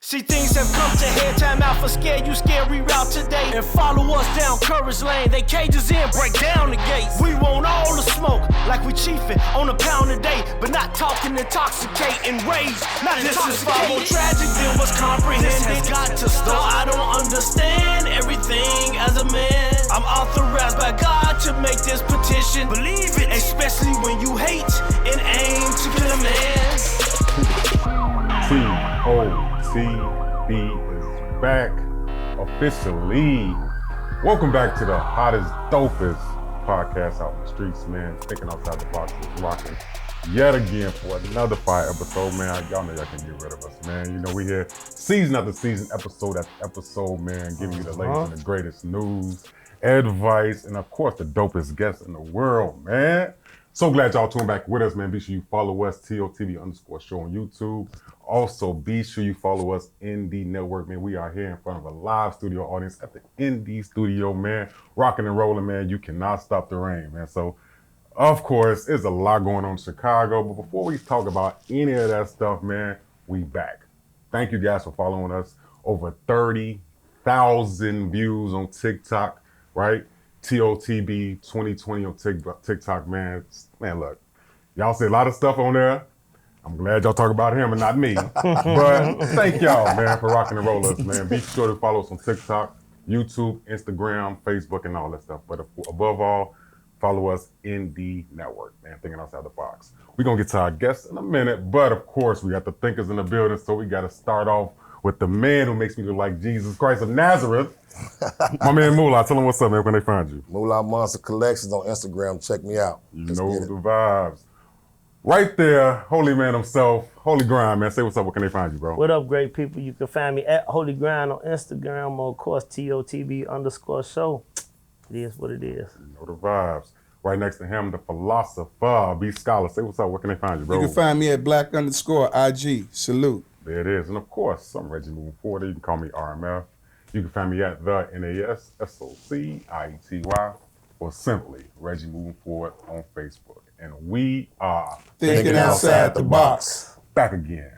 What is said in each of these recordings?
See, things have come to head, time out for scare you, scary route today. And follow us down Courage Lane, they cages in, break down the gates. We want all the smoke, like we chiefin' on a pound a day, but not talking intoxicating rage, not this is far more tragic than what's comprehended. This has got to stop. I don't understand everything as a man. I'm authorized by God to make this petition. Believe it, especially when you hate and aim to kill a man. TOTB is back officially. Welcome back to the hottest, dopest podcast out in the streets, man. Thinking outside the box is rocking yet again for another fire episode, man. Y'all know y'all can get rid of us, man. You know, we here season after season, episode after episode, man, giving you the latest and the greatest news, advice, and of course, the dopest guests in the world, man. So glad y'all tuned back with us, man. Be sure you follow us, TOTB_show on YouTube. Also, be sure you follow us in the network, man. We are here in front of a live studio audience at the ND studio, man. Rocking and rolling, man. You cannot stop the rain, man. So, of course, there's a lot going on in Chicago. But before we talk about any of that stuff, man, we back. Thank you guys for following us. Over 30,000 views on TikTok, right? TOTB 2020 on TikTok, man. Man, look, y'all say a lot of stuff on there. I'm glad y'all talk about him and not me. But thank y'all, man, for rocking and roll us, man. Be sure to follow us on TikTok, YouTube, Instagram, Facebook, and all that stuff. But above all, follow us in the network, man, thinking outside the box. We're going to get to our guests in a minute, but of course, we got the thinkers in the building, so we got to start off with the man who makes me look like Jesus Christ of Nazareth. My man Moolah, tell him what's up, man, when they find you. Moolah Monster Collections on Instagram, check me out. You know the vibes. Right there, holy man himself, Holy Grind, man. Say what's up, where can they find you, bro? What up, great people? You can find me at Holy Grind on Instagram, or of course, TOTB_show. It is what it is. You know the vibes. Right next to him, the philosopher, B Scholar. Say what's up, where can they find you, bro? You can find me at Black_IG. Salute. There it is. And of course, I'm Reggie moving forward. You can call me RMF. You can find me at the NASSOCIETY, or simply Reggie moving forward on Facebook. And we are Thinking outside the box. Back again.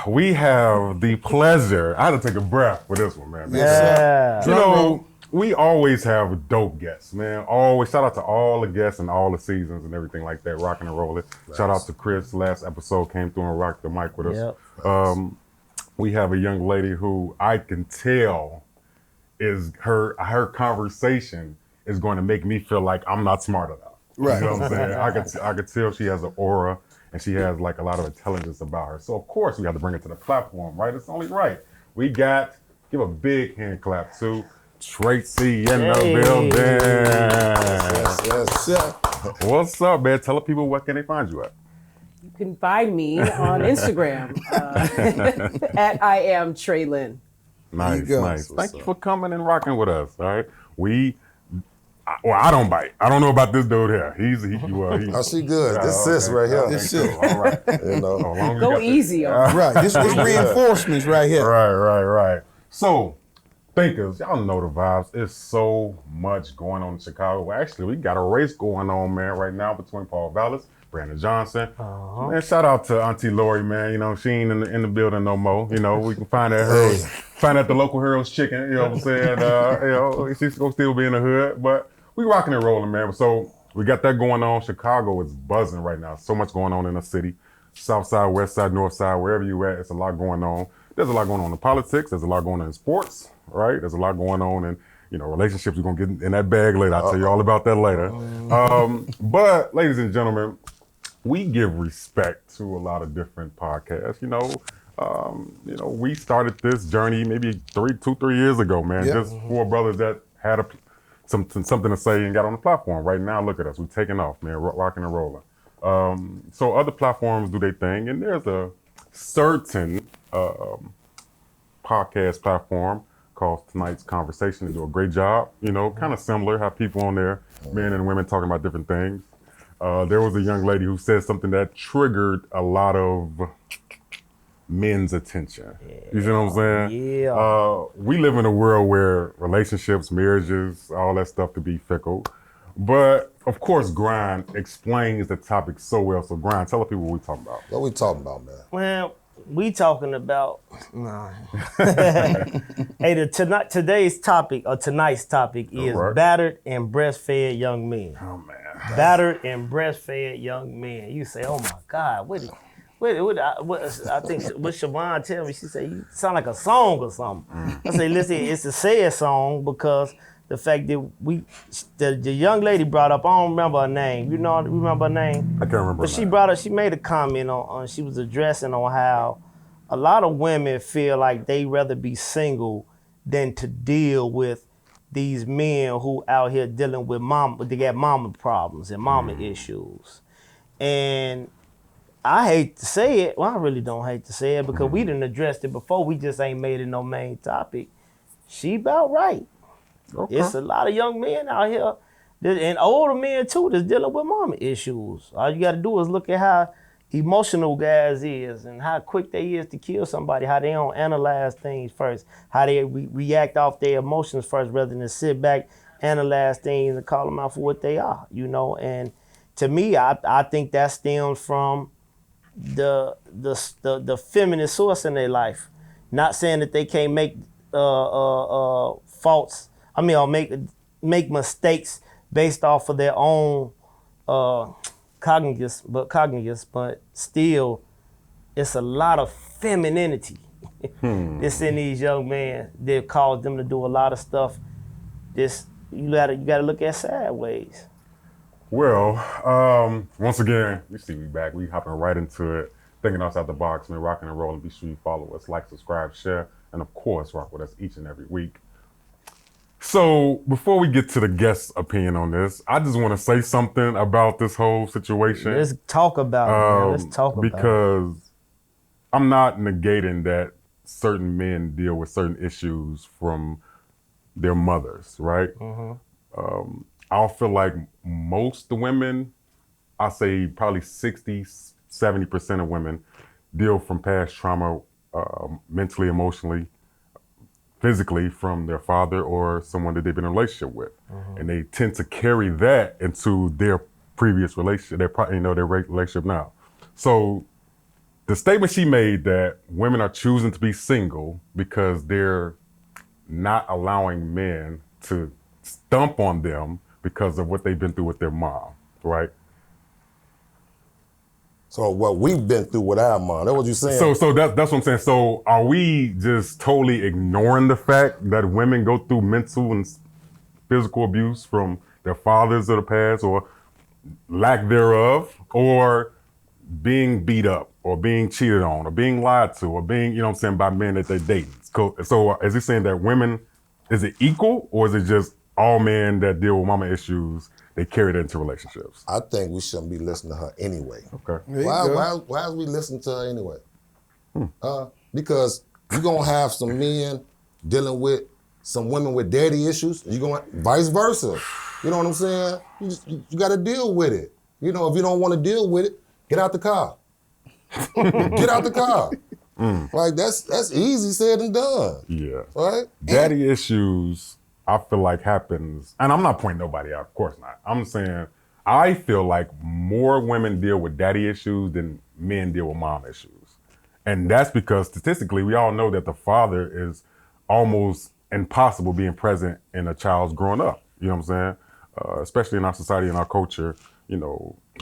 We have the pleasure. I had to take a breath for this one, man. Yeah. You know, we always have dope guests, man. Always. Shout out to all the guests and all the seasons and everything like that, rocking and rolling. Nice. Shout out to Chris. Last episode came through and rocked the mic with us. Yep. We have a young lady who I can tell is her conversation is going to make me feel like I'm not smart enough. Right. You know what I'm saying? I could tell she has an aura and she has like a lot of intelligence about her. So of course we have to bring it to the platform, right? It's only right. We got, give a big hand clap to Tracie in the building. Yes. What's up, man? Tell the people where can they find you at? You can find me on Instagram at I am Traylin. Nice. Thank you for coming and rocking with us. All right, I don't bite. I don't know about this dude here. He's Oh, she good. This sis right here. This sis. All right. You know. Go easy on Right. This was reinforcements right here. Right. So, thinkers, y'all know the vibes. There's so much going on in Chicago. Well, actually, we got a race going on, man, right now between Paul Vallis, Brandon Johnson. Man, shout out to Auntie Lori, man. You know, she ain't in the building no more. You know, we can find at the local Heroes Chicken. You know what I'm saying? You know, she's gonna still be in the hood, but we rocking and rolling, man. So we got that going on. Chicago is buzzing right now. So much going on in the city. South side, west side, north side, wherever you at, it's a lot going on. There's a lot going on in politics. There's a lot going on in sports, right? There's a lot going on in, you know, relationships. We're gonna get in that bag later. I'll tell you all about that later. But ladies and gentlemen, we give respect to a lot of different podcasts. You know, we started this journey maybe 3 years ago, man. Yep. Just four brothers that had something to say and got on the platform. Right now, look at us. We're taking off, man, rocking and rolling. So other platforms do their thing, and there's a certain podcast platform called Tonight's Conversation. They do a great job, you know, kind of similar, have people on there, men and women talking about different things. There was a young lady who said something that triggered a lot of men's attention. You see what I'm saying? Yeah. We live in a world where relationships, marriages, all that stuff could be fickle. But of course, Grind explains the topic so well. So Grind, tell the people what we're talking about. What we talking about, man? Well, we talking about. Nah. Hey, tonight's topic is right. battered and breastfed young men. Oh man. Battered and breastfed young men. You say, oh my God, what I think what Siobhan tell me, she said, you sound like a song or something. I say, listen, it's a sad song because the fact that the young lady brought up, I don't remember her name. You remember her name? I can't remember. But she made a comment on she was addressing on how a lot of women feel like they rather be single than to deal with these men who out here dealing with they got mama problems and mama issues. And I hate to say it, well, I really don't hate to say it because we done addressed it before, we just ain't made it no main topic. She about right. Okay. It's a lot of young men out here, and older men too, that's dealing with mama issues. All you gotta do is look at how emotional guys is and how quick they is to kill somebody, how they don't analyze things first, how they react off their emotions first rather than sit back, analyze things and call them out for what they are, And to me, I think that stems from the feminine source in their life. Not saying that they can't make faults, or make mistakes based off of their own cognizance, but still, it's a lot of femininity that's in these young men that cause them to do a lot of stuff. You gotta look at sideways. Well, once again, you see me back. We hopping right into it, thinking outside the box, man. Rocking and rolling. Be sure you follow us, like, subscribe, share, and of course, rock with us each and every week. So before we get to the guest's opinion on this, I just want to say something about this whole situation. Let's talk about it, man. Let's talk about it. Because I'm not negating that certain men deal with certain issues from their mothers, right? Mm-hmm. I feel like most the women, I say probably 60, 70% of women deal from past trauma, mentally, emotionally, physically from their father or someone that they've been in a relationship with. Mm-hmm. And they tend to carry that into their previous relationship, their relationship now. So the statement she made that women are choosing to be single because they're not allowing men to stump on them because of what they've been through with their mom, right? So what we've been through with our mom, that's what you're saying? So that's what I'm saying. So are we just totally ignoring the fact that women go through mental and physical abuse from their fathers of the past or lack thereof, or being beat up or being cheated on or being lied to or being, by men that they're dating? So is he saying that women, is it equal or is it just all men that deal with mama issues, they carry that into relationships? I think we shouldn't be listening to her anyway. Okay. Why is we listening to her anyway? Because you're going to have some men dealing with some women with daddy issues, you're going to, vice versa. You know what I'm saying? You got to deal with it. If you don't want to deal with it, get out the car. Get out the car. Like, that's easy said and done. Yeah. Right? Daddy issues, I feel like happens, and I'm not pointing nobody out, of course not. I'm saying I feel like more women deal with daddy issues than men deal with mom issues. And that's because statistically, we all know that the father is almost impossible being present in a child's growing up. You know what I'm saying? Especially in our society and our culture,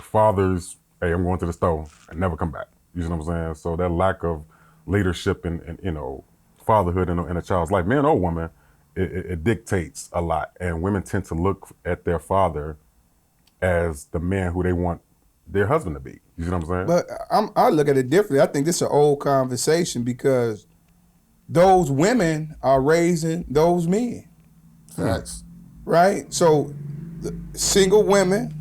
fathers, hey, I'm going to the store and never come back. You know what I'm saying? So that lack of leadership and fatherhood in a child's life, man or woman, it dictates a lot. And women tend to look at their father as the man who they want their husband to be. You see what I'm saying? But I look at it differently. I think this is an old conversation because those women are raising those men. Facts. Right? So the single women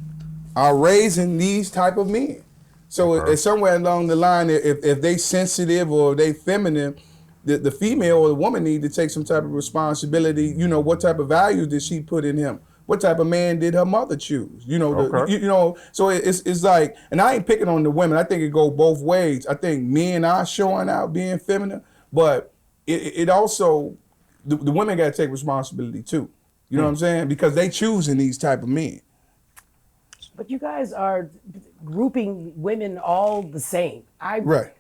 are raising these type of men. So it's somewhere along the line, if they sensitive or they feminine, the female or the woman need to take some type of responsibility. What type of values did she put in him? What type of man did her mother choose? So it's like, and I ain't picking on the women. I think it go both ways. I think men are showing out being feminine, but it also, the women got to take responsibility too. You know what I'm saying? Because they choosing these type of men. But you guys are grouping women all the same. Right.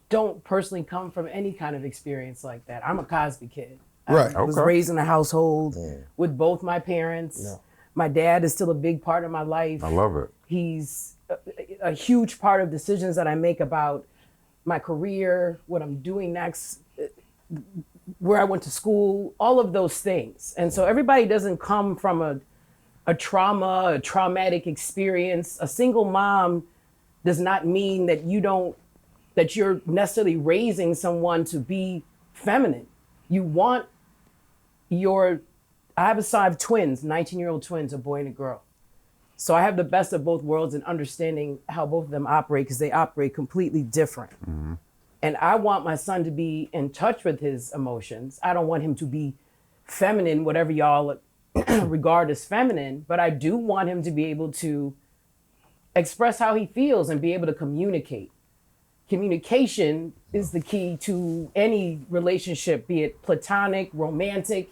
don't personally come from any kind of experience like that. I'm a Cosby kid. Right. I was Okay. raised in a household with both my parents. My dad is still a big part of my life. I love it. He's a huge part of decisions that I make about my career, what I'm doing next, where I went to school, all of those things. And so everybody doesn't come from a trauma, a traumatic experience. A single mom does not mean that you're necessarily raising someone to be feminine. You want I have a side of twins, 19-year-old twins, a boy and a girl. So I have the best of both worlds in understanding how both of them operate, because they operate completely different. Mm-hmm. And I want my son to be in touch with his emotions. I don't want him to be feminine, whatever y'all regard as feminine, but I do want him to be able to express how he feels and be able to communicate. Communication is the key to any relationship, be it platonic, romantic,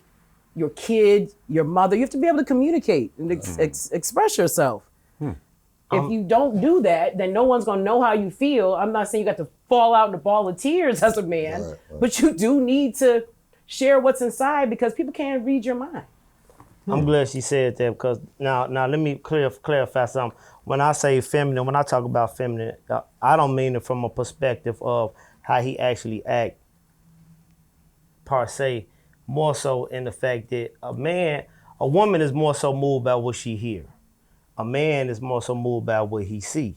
your kid, your mother. You have to be able to communicate and express yourself. If you don't do that, then no one's gonna know how you feel. I'm not saying you got to fall out in a ball of tears as a man, right. But you do need to share what's inside, because people can't read your mind. I'm glad she said that, because now let me clarify something. When I say feminine, when I talk about feminine, I don't mean it from a perspective of how he actually act per se, more so in the fact that a woman is more so moved by what she hear. A man is more so moved by what he see.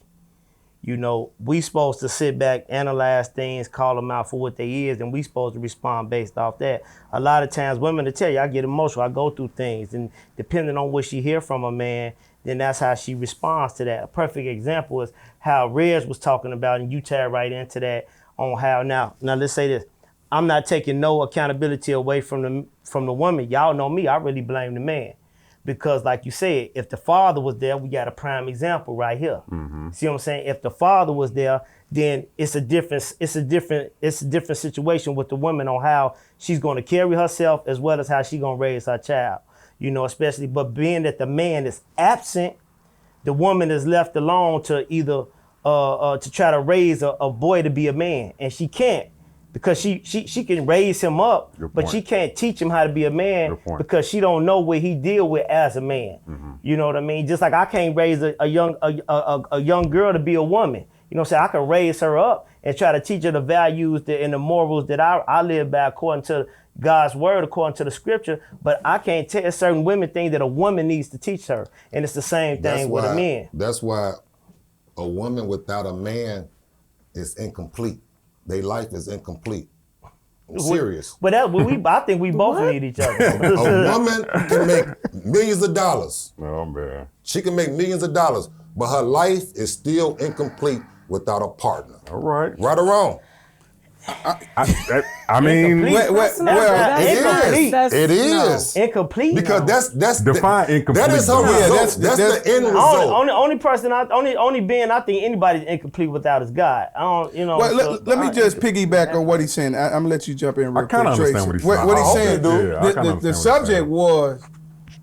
You know, we supposed to sit back, analyze things, call them out for what they is, and we supposed to respond based off that. A lot of times women will tell you, I get emotional, I go through things, and depending on what she hear from a man, then that's how she responds to that. A perfect example is how Reg was talking about, and you tied right into that, on how now let's say this. I'm not taking no accountability away from the woman. Y'all know me, I really blame the man. Because like you said, if the father was there, we got a prime example right here. Mm-hmm. See what I'm saying? If the father was there, then it's a different situation with the woman on how she's gonna carry herself as well as how she's gonna raise her child. You know, especially, but being that the man is absent, the woman is left alone to either to try to raise a boy to be a man, and she can't. Because she can raise him up, but she can't teach him how to be a man because she don't know what he deal with as a man. Mm-hmm. You know what I mean? Just like I can't raise a young girl to be a woman. You know what I'm saying? I can raise her up and try to teach her the values and the morals that I live by according to God's word, according to the scripture, but I can't tell certain women things that a woman needs to teach her. And it's the same thing with a man. That's why a woman without a man is incomplete. Their life is incomplete. I'm serious. But I think we both need each other. A woman can make millions of dollars. Oh, man. She can make millions of dollars, but her life is still incomplete without a partner. All right. Right or wrong? I mean, it is incomplete. Because that's define incomplete. That is her result. That's the end result. Only being I think anybody's incomplete without his God. I don't, you know. Well, let me just piggyback on what he's saying. I'm gonna let you jump in real quick. I kind of understand what he's saying. What he's saying, dude. The subject was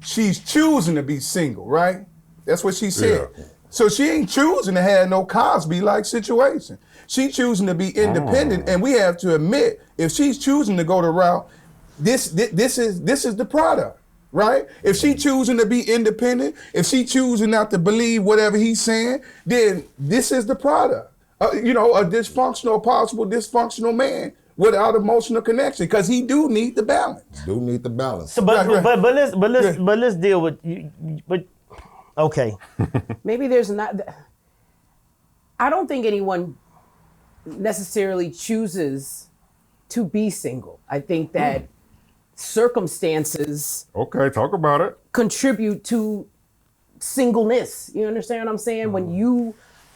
she's choosing to be single, right? That's what she said. Yeah. So she ain't choosing to have no Cosby-like situation. She choosing to be independent, and we have to admit, if she's choosing to go the route, this is the product, right? If she choosing to be independent, if she choosing not to believe whatever he's saying, then this is the product. A possible dysfunctional man without emotional connection, because he do need the balance. So, but let's deal with you. But okay, maybe there's not. I don't think anyone necessarily chooses to be single. I think that circumstances talk about it, contribute to singleness. You understand what I'm saying? When you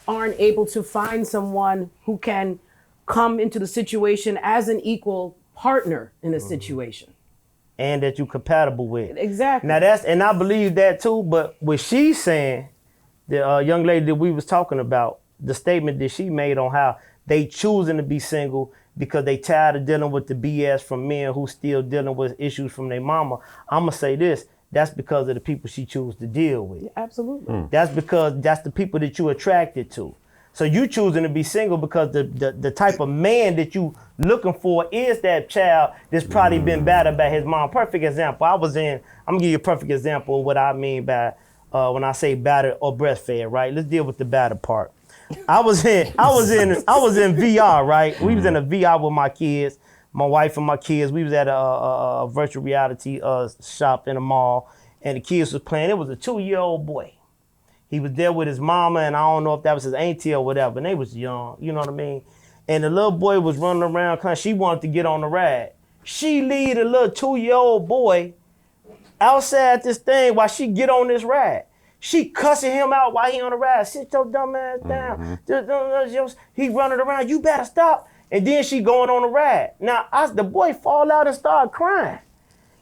aren't able to find someone who can come into the situation as an equal partner in a situation. And that you're compatible with. Exactly. Now and I believe that too, but what she's saying, the young lady that we was talking about, the statement that she made on how they choosing to be single because they tired of dealing with the BS from men who still dealing with issues from their mama. I'm gonna say this, that's because of the people she choose to deal with. Absolutely. That's because that's the people that you attracted to. So you choosing to be single because the type of man that you looking for is that child that's probably been battered by his mom. Perfect example. I'm gonna give you a perfect example of what I mean by when I say battered or breastfed, right? Let's deal with the battered part. I was in VR, right? We was in a VR with my kids, my wife and my kids. We was at a virtual reality shop in a mall, and the kids was playing. It was a 2-year-old boy. He was there with his mama, and I don't know if that was his auntie or whatever, and they was young, you know what I mean? And the little boy was running around, cause she wanted to get on the ride. She lead a little 2-year-old boy outside this thing while she get on this ride. She cussing him out while he on the ride. Sit your dumb ass down. He running around, you better stop. And then she going on the ride. Now, the boy fall out and start crying.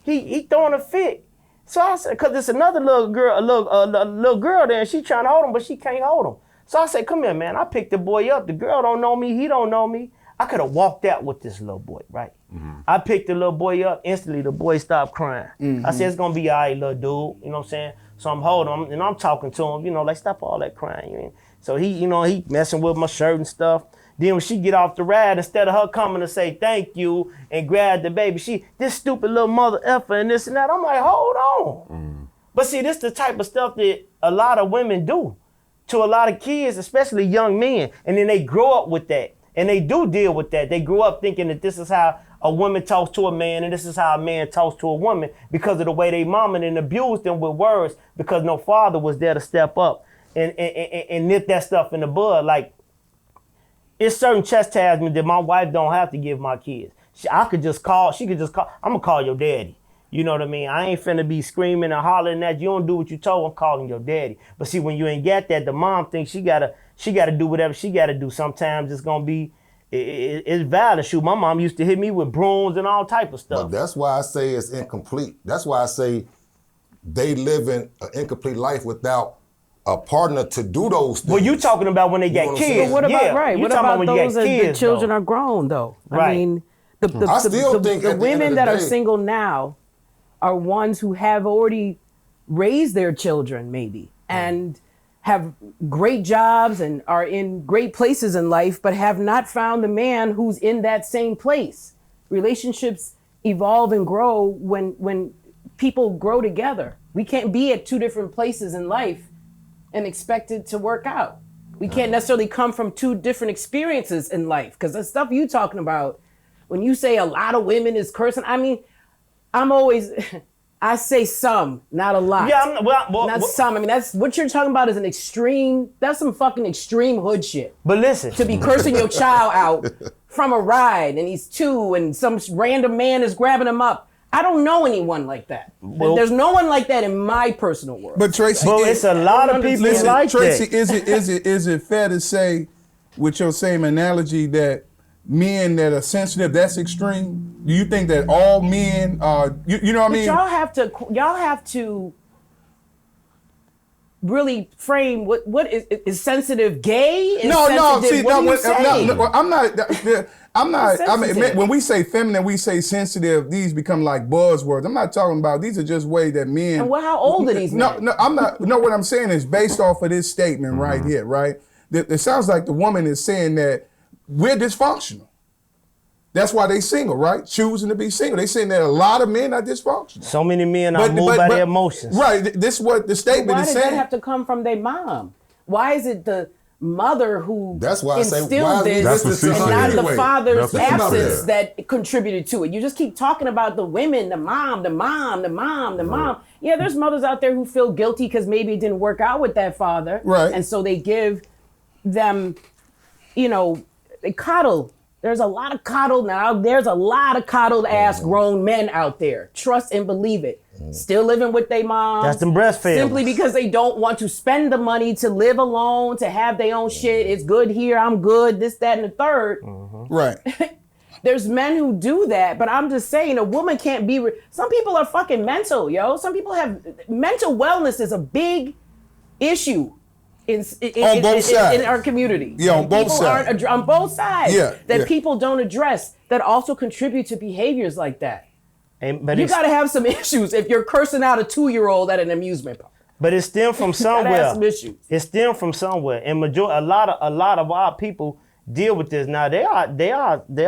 He throwing a fit. So I said, cause it's another little girl, a little girl there, and she trying to hold him, but she can't hold him. So I said, come here, man. I picked the boy up. The girl don't know me. He don't know me. I could have walked out with this little boy, right? I picked the little boy up. Instantly, the boy stopped crying. I said, it's going to be all right, little dude. You know what I'm saying? So I'm holding him, and I'm talking to him, like, stop all that crying. You know? So he messing with my shirt and stuff. Then when she get off the ride, instead of her coming to say thank you and grab the baby, this stupid little mother effer and this and that. I'm like, hold on. But see, this the type of stuff that a lot of women do to a lot of kids, especially young men. And then they grow up with that. And they do deal with that. They grew up thinking that this is how a woman talks to a man and this is how a man talks to a woman because of the way they mama and abused them with words because no father was there to step up and nip that stuff in the bud. Like, it's certain chastisement that my wife don't have to give my kids. She could just call, I'm gonna call your daddy. You know what I mean? I ain't finna be screaming and hollering at you. Don't do what you told, I'm calling your daddy. But see, when you ain't got that, the mom thinks she gotta do whatever she gotta do. Sometimes it's gonna be, it's violent. Shoot, my mom used to hit me with brooms and all type of stuff. But that's why I say it's incomplete. That's why I say they living an incomplete life without a partner to do those things. Well, you talking about when they got kids. But what about, right, what about those that the children though. are grown, though? Right. I mean, the women that are single now are ones who have already raised their children, maybe, and have great jobs and are in great places in life, but have not found the man who's in that same place. Relationships evolve and grow when people grow together. We can't be at two different places in life and expect it to work out. We can't necessarily come from two different experiences in life, because the stuff you talking about, when you say a lot of women is cursing, I mean, I say some, not a lot. Yeah, not some. I mean, that's what you're talking about is an extreme, that's some fucking extreme hood shit. But listen. To be cursing your child out from a ride and he's 2 and some random man is grabbing him up. I don't know anyone like that. Well, there's no one like that in my personal world. But Tracie, it's a lot of people like Tracie, that. is it fair to say, with your same analogy, that men that are sensitive, that's extreme? Do you think that all men are, you know what I mean? Y'all have to really frame what is sensitive gay? No, I'm not. I mean, when we say feminine, we say sensitive. These become like buzzwords. I'm not talking about. These are just ways that men. And how old are these men? No, I'm not. No, what I'm saying is based off of this statement right here. Right. It sounds like the woman is saying that we're dysfunctional. That's why they single, right? Choosing to be single. They saying that a lot of men are dysfunctional. So many men are moved by their emotions. Right. This is what the statement is saying. Why does that have to come from their mom? Why is it the mother who instilled this and not the father's absence that contributed to it? You just keep talking about the women, the mom. Yeah, there's mothers out there who feel guilty because maybe it didn't work out with that father. Right. And so they give them, they coddle. There's a lot of coddled now. There's a lot of coddled ass grown men out there. Trust and believe it. Still living with their mom. That's them breastfeeding. Simply because they don't want to spend the money to live alone, to have their own shit. It's good here, I'm good, this, that, and the third. Right. There's men who do that, but I'm just saying a woman can't be... Some people are fucking mental, yo. Some people have... Mental wellness is a big issue in our community. Yeah, on both sides. On both sides. Yeah, people don't address that also contribute to behaviors like that. But you got to have some issues if you're cursing out a 2-year-old at an amusement park. But it stemmed from Gotta somewhere. have some issues. It stemmed from somewhere, and a lot of our people deal with this. Now there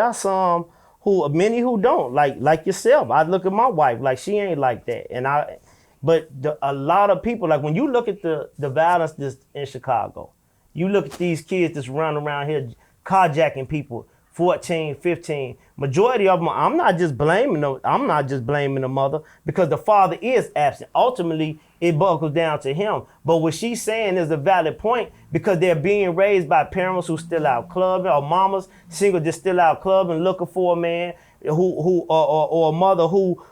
are some many who don't like yourself. I look at my wife like she ain't like that, but a lot of people, like when you look at the violence this in Chicago, you look at these kids that's running around here carjacking people, 14, 15. Majority of them, I'm not just blaming the mother because the father is absent. Ultimately, it buckles down to him. But what she's saying is a valid point because they're being raised by parents who still out clubbing, or mamas single just still out clubbing looking for a man or a mother who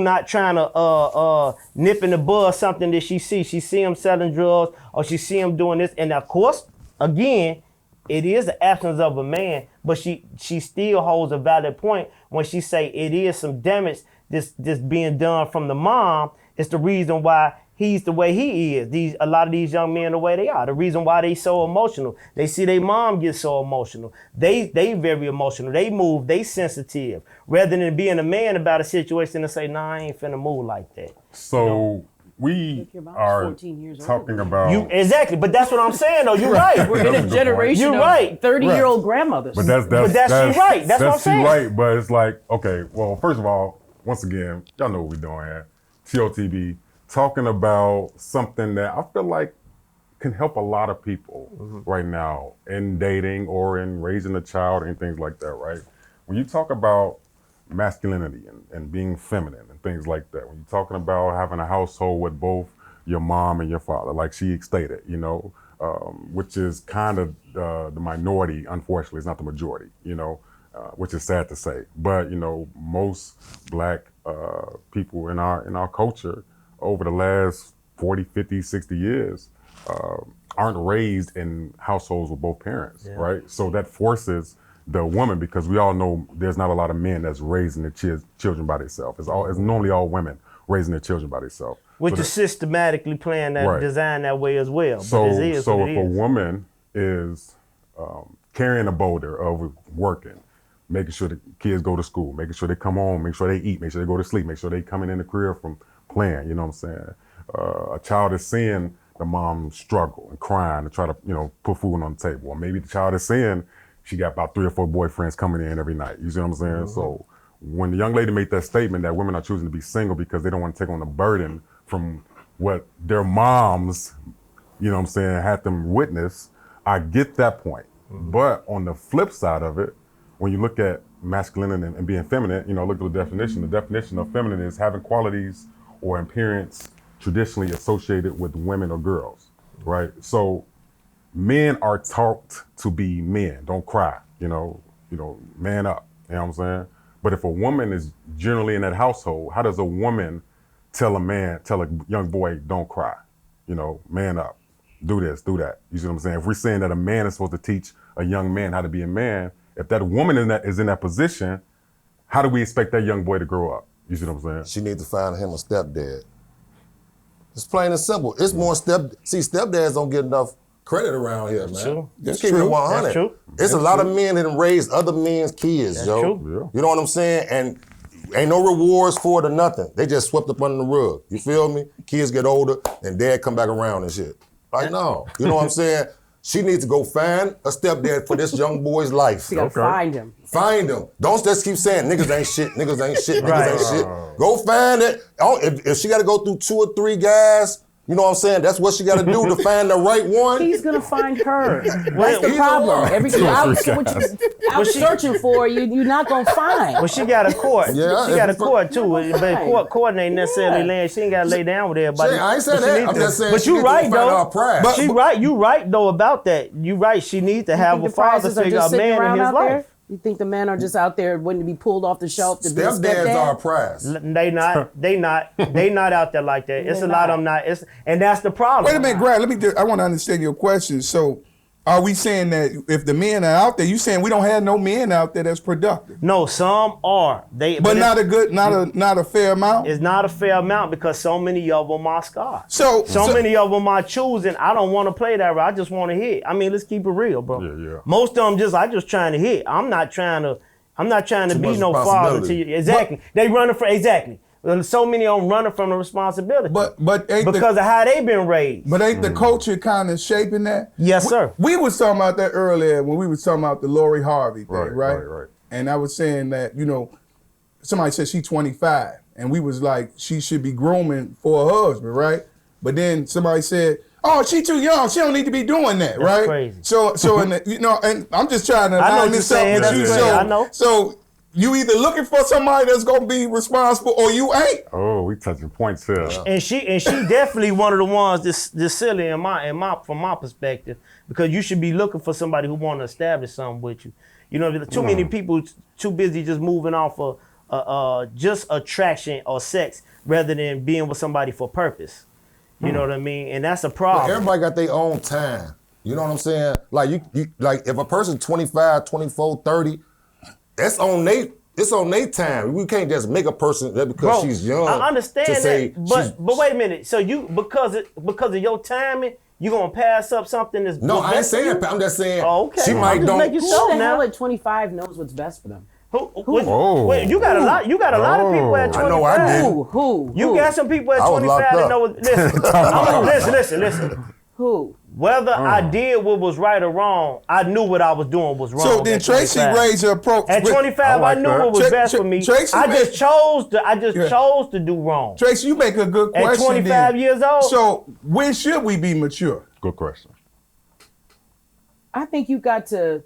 not trying to nip in the bud something that she see. She see him selling drugs or she see him doing this. And of course, again, it is the absence of a man, but she still holds a valid point when she say it is some damage this being done from the mom. It's the reason why he's the way he is. A lot of these young men the way they are. The reason why they so emotional. They see their mom get so emotional. They very emotional. They move. They sensitive. Rather than being a man about a situation and say, nah, I ain't finna move like that. So we your mom's are 14 years old. talking about Exactly, but that's what I'm saying though. You're right. We're in a generation You're of right. 30-year-old grandmothers. But that's she right. That's what I'm saying. She right, but it's like, okay, well, first of all, once again, y'all know what we're doing here. TOTB, talking about something that I feel like can help a lot of people right now in dating or in raising a child and things like that, right? When you talk about masculinity and being feminine and things like that, when you're talking about having a household with both your mom and your father, like she stated, which is kind of the minority, unfortunately, it's not the majority, which is sad to say. But, most black people in our culture over the last 40, 50, 60 years aren't raised in households with both parents, right? So that forces the woman, because we all know there's not a lot of men that's raising their children by themselves. It's normally all women raising their children by themselves. Which is systematically planned that designed that way as well. So, but it is so what if it a is. woman is carrying a boulder of working, making sure the kids go to school, making sure they come home, make sure they eat, make sure they go to sleep, make sure they coming in the crib from playing, you know what I'm saying? A child is seeing the mom struggle and crying and try to, put food on the table. Or maybe the child is seeing she got about 3 or 4 boyfriends coming in every night. You see what I'm saying? Mm-hmm. So when the young lady made that statement that women are choosing to be single because they don't want to take on the burden from what their moms, had them witness, I get that point. Mm-hmm. But on the flip side of it, when you look at masculinity and being feminine, look at the definition. The definition of feminine is having qualities or appearance traditionally associated with women or girls, right? So men are taught to be men. Don't cry, man up. You know what I'm saying? But if a woman is generally in that household, how does a woman tell a young boy, don't cry, man up, do this, do that? You see what I'm saying? If we're saying that a man is supposed to teach a young man how to be a man, if that woman is in that position, how do we expect that young boy to grow up? You see what I'm saying? She needs to find him a stepdad. It's plain and simple. It's more stepdads don't get enough credit around here, man. True. That's true. 100. That's true. It's a lot of men that raised other men's kids, That's yo. true. You know what I'm saying? And ain't no rewards for it or nothing. They just swept up under the rug. You feel me? Kids get older and dad come back around and shit. Like, no. You know what I'm saying? She needs to go find a stepdad for this young boy's life. You gotta find him. Find him. Don't just keep saying niggas ain't shit, niggas ain't shit, niggas Right. ain't shit. Go find it. If she gotta go through 2 or 3 guys, you know what I'm saying? That's what she gotta do to find the right one. He's gonna find her. That's the Either problem. one. Everything out searching for, you're not gonna find. Well, she got a court. Yeah, she got a if- court too. But court ain't necessarily laying. She ain't got to lay down with everybody. I ain't saying But she that. needs I'm to- just saying But she you needs to right find though. her prize. But she right. You right though about that. You right. She needs to have a The father prizes are figure, just a sitting man around in his out life. there? You think the men are just out there waiting to be pulled off the shelf to be a Stepdads are a stepdad? prize. They not out there like that. It's They're a lot not. of them not. And that's the problem. Wait a minute, Grant. I want to understand your question. So, are we saying that if the men are out there, you saying we don't have no men out there that's productive? No, some are. But not a fair amount. It's not a fair amount because so many of them are scars. So many of them are choosing. I don't want to play that route. I just want to hit. I mean, let's keep it real, bro. Yeah. Most of them I just trying to hit. I'm not trying to Too be much no father to responsibility. you. Exactly. They running for exactly. So many of them running from the responsibility. But ain't because of how they been raised. But ain't the culture kind of shaping that? Yes, sir. We was talking about that earlier when we was talking about the Lori Harvey thing, right? Right. And I was saying that, somebody said she's 25, and we was like, she should be grooming for her husband, right? But then somebody said, oh, she too young. She don't need to be doing that, That's right? crazy. So and I'm just trying to I know line what this you're up saying. with you. That's crazy. I know. So you either looking for somebody that's gonna be responsible or you ain't. Oh, we touching points here. And she definitely one of the ones that's silly from my perspective, because you should be looking for somebody who want to establish something with you. Too many people too busy just moving off of just attraction or sex rather than being with somebody for purpose. You know what I mean? And that's a problem. Everybody got their own time. You know what I'm saying? Like you like if a person 25, 24, 30, it's on their time. We can't just make a person that because she's young. I understand to say that, but wait a minute. So you because of your timing, you gonna pass up something that's no, I ain't best for saying you? that. I'm just saying Okay. she I'm might just don't. making Who sure the now. hell at 25 knows what's best for them? Wait, you got a lot. You got a lot of people at 25. I know I did. Who? You got some people at I was 25 that locked know. Listen. Who? Whether I did what was right or wrong, I knew what I was doing was wrong. So then at Tracie 25. raised her approach. At 25, I knew what was best for me. Tracie I just chose to do wrong. Tracie, you make a good At question. 25 then. years old. So when should we be mature? Good question. I think you got to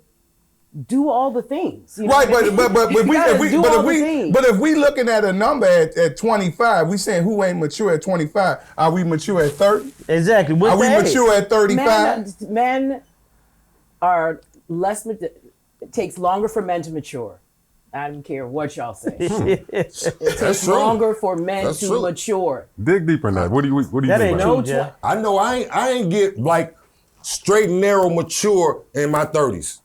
do all the things. You know Right, what I mean? but You gotta do all the things. if we looking at a number at 25, we saying who ain't mature at 25? Are we mature at 30? Exactly. What's Are we the age? mature at 35? Men are less. It takes longer for men to mature. I don't care what y'all say. It takes true. longer for men That's to true. mature. Dig deeper in that. What do you That mean ain't by true, that? Jeff. I know I ain't get like straight and narrow mature in my 30s.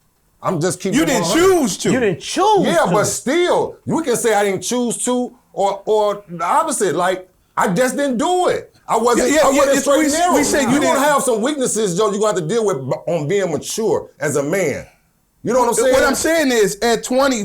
I'm just keeping. You didn't choose to. You didn't choose. Yeah, to. but still, we can say I didn't choose to, or the opposite. Like I just didn't do it. I wasn't. Yeah, I wasn't it's- straight we- and narrow. we say you You're gonna didn't- have some weaknesses, Joe. You're gonna have to deal with on being mature as a man. You know what I'm saying? What I'm saying is, at 20,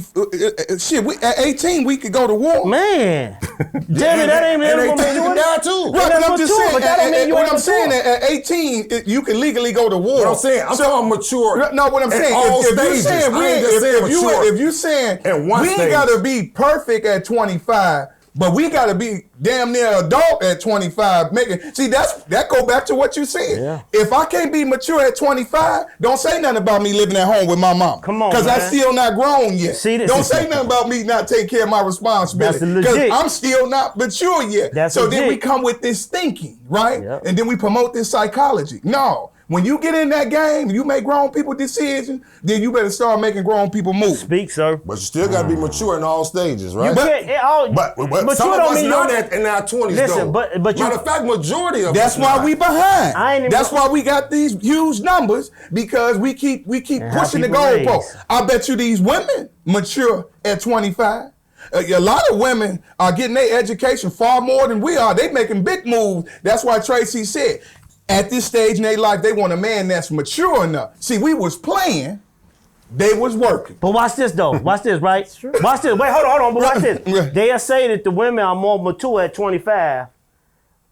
at 18, we could go to war. Man, Jamie, that ain't and even they take you mature. down too. Right, but I'm just saying, but that don't mean you what ain't I'm saying, mature. at 18, you can legally go to war. What I'm saying, I'm talking mature. No, what I'm at saying, all if you stages. saying I ain't just saying mature. if you saying at one we ain't stage. gotta be perfect at 25, but we gotta be damn near adult at 25. See, that go back to what you said. Yeah. If I can't be mature at 25, don't say nothing about me living at home with my mom. Come on, because I man. still not grown yet. See, this don't is- say nothing about me not taking care of my responsibility. That's Because legit. I'm still not mature yet. That's so then we legit. come with this thinking, right? Yep. And then we promote this psychology. No. When you get in that game, you make grown people decisions, then you better start making grown people move. Speak, sir. But you still gotta be mature in all stages, right? You can't. But mature some of don't us mean not you're- in our 20s Listen, though. but you- Matter of fact, majority of That's us why not. we behind. I ain't even- That's why we got these huge numbers, because we keep And how pushing the people goalpost. raise. I bet you these women mature at 25. A lot of women are getting their education far more than we are. They making big moves. That's why Tracie said, at this stage in their life, they want a man that's mature enough. See, we was playing, they was working. But watch this though. Watch this, right? Watch this. Wait, hold on. But watch this. Right. They'll say that the women are more mature at 25,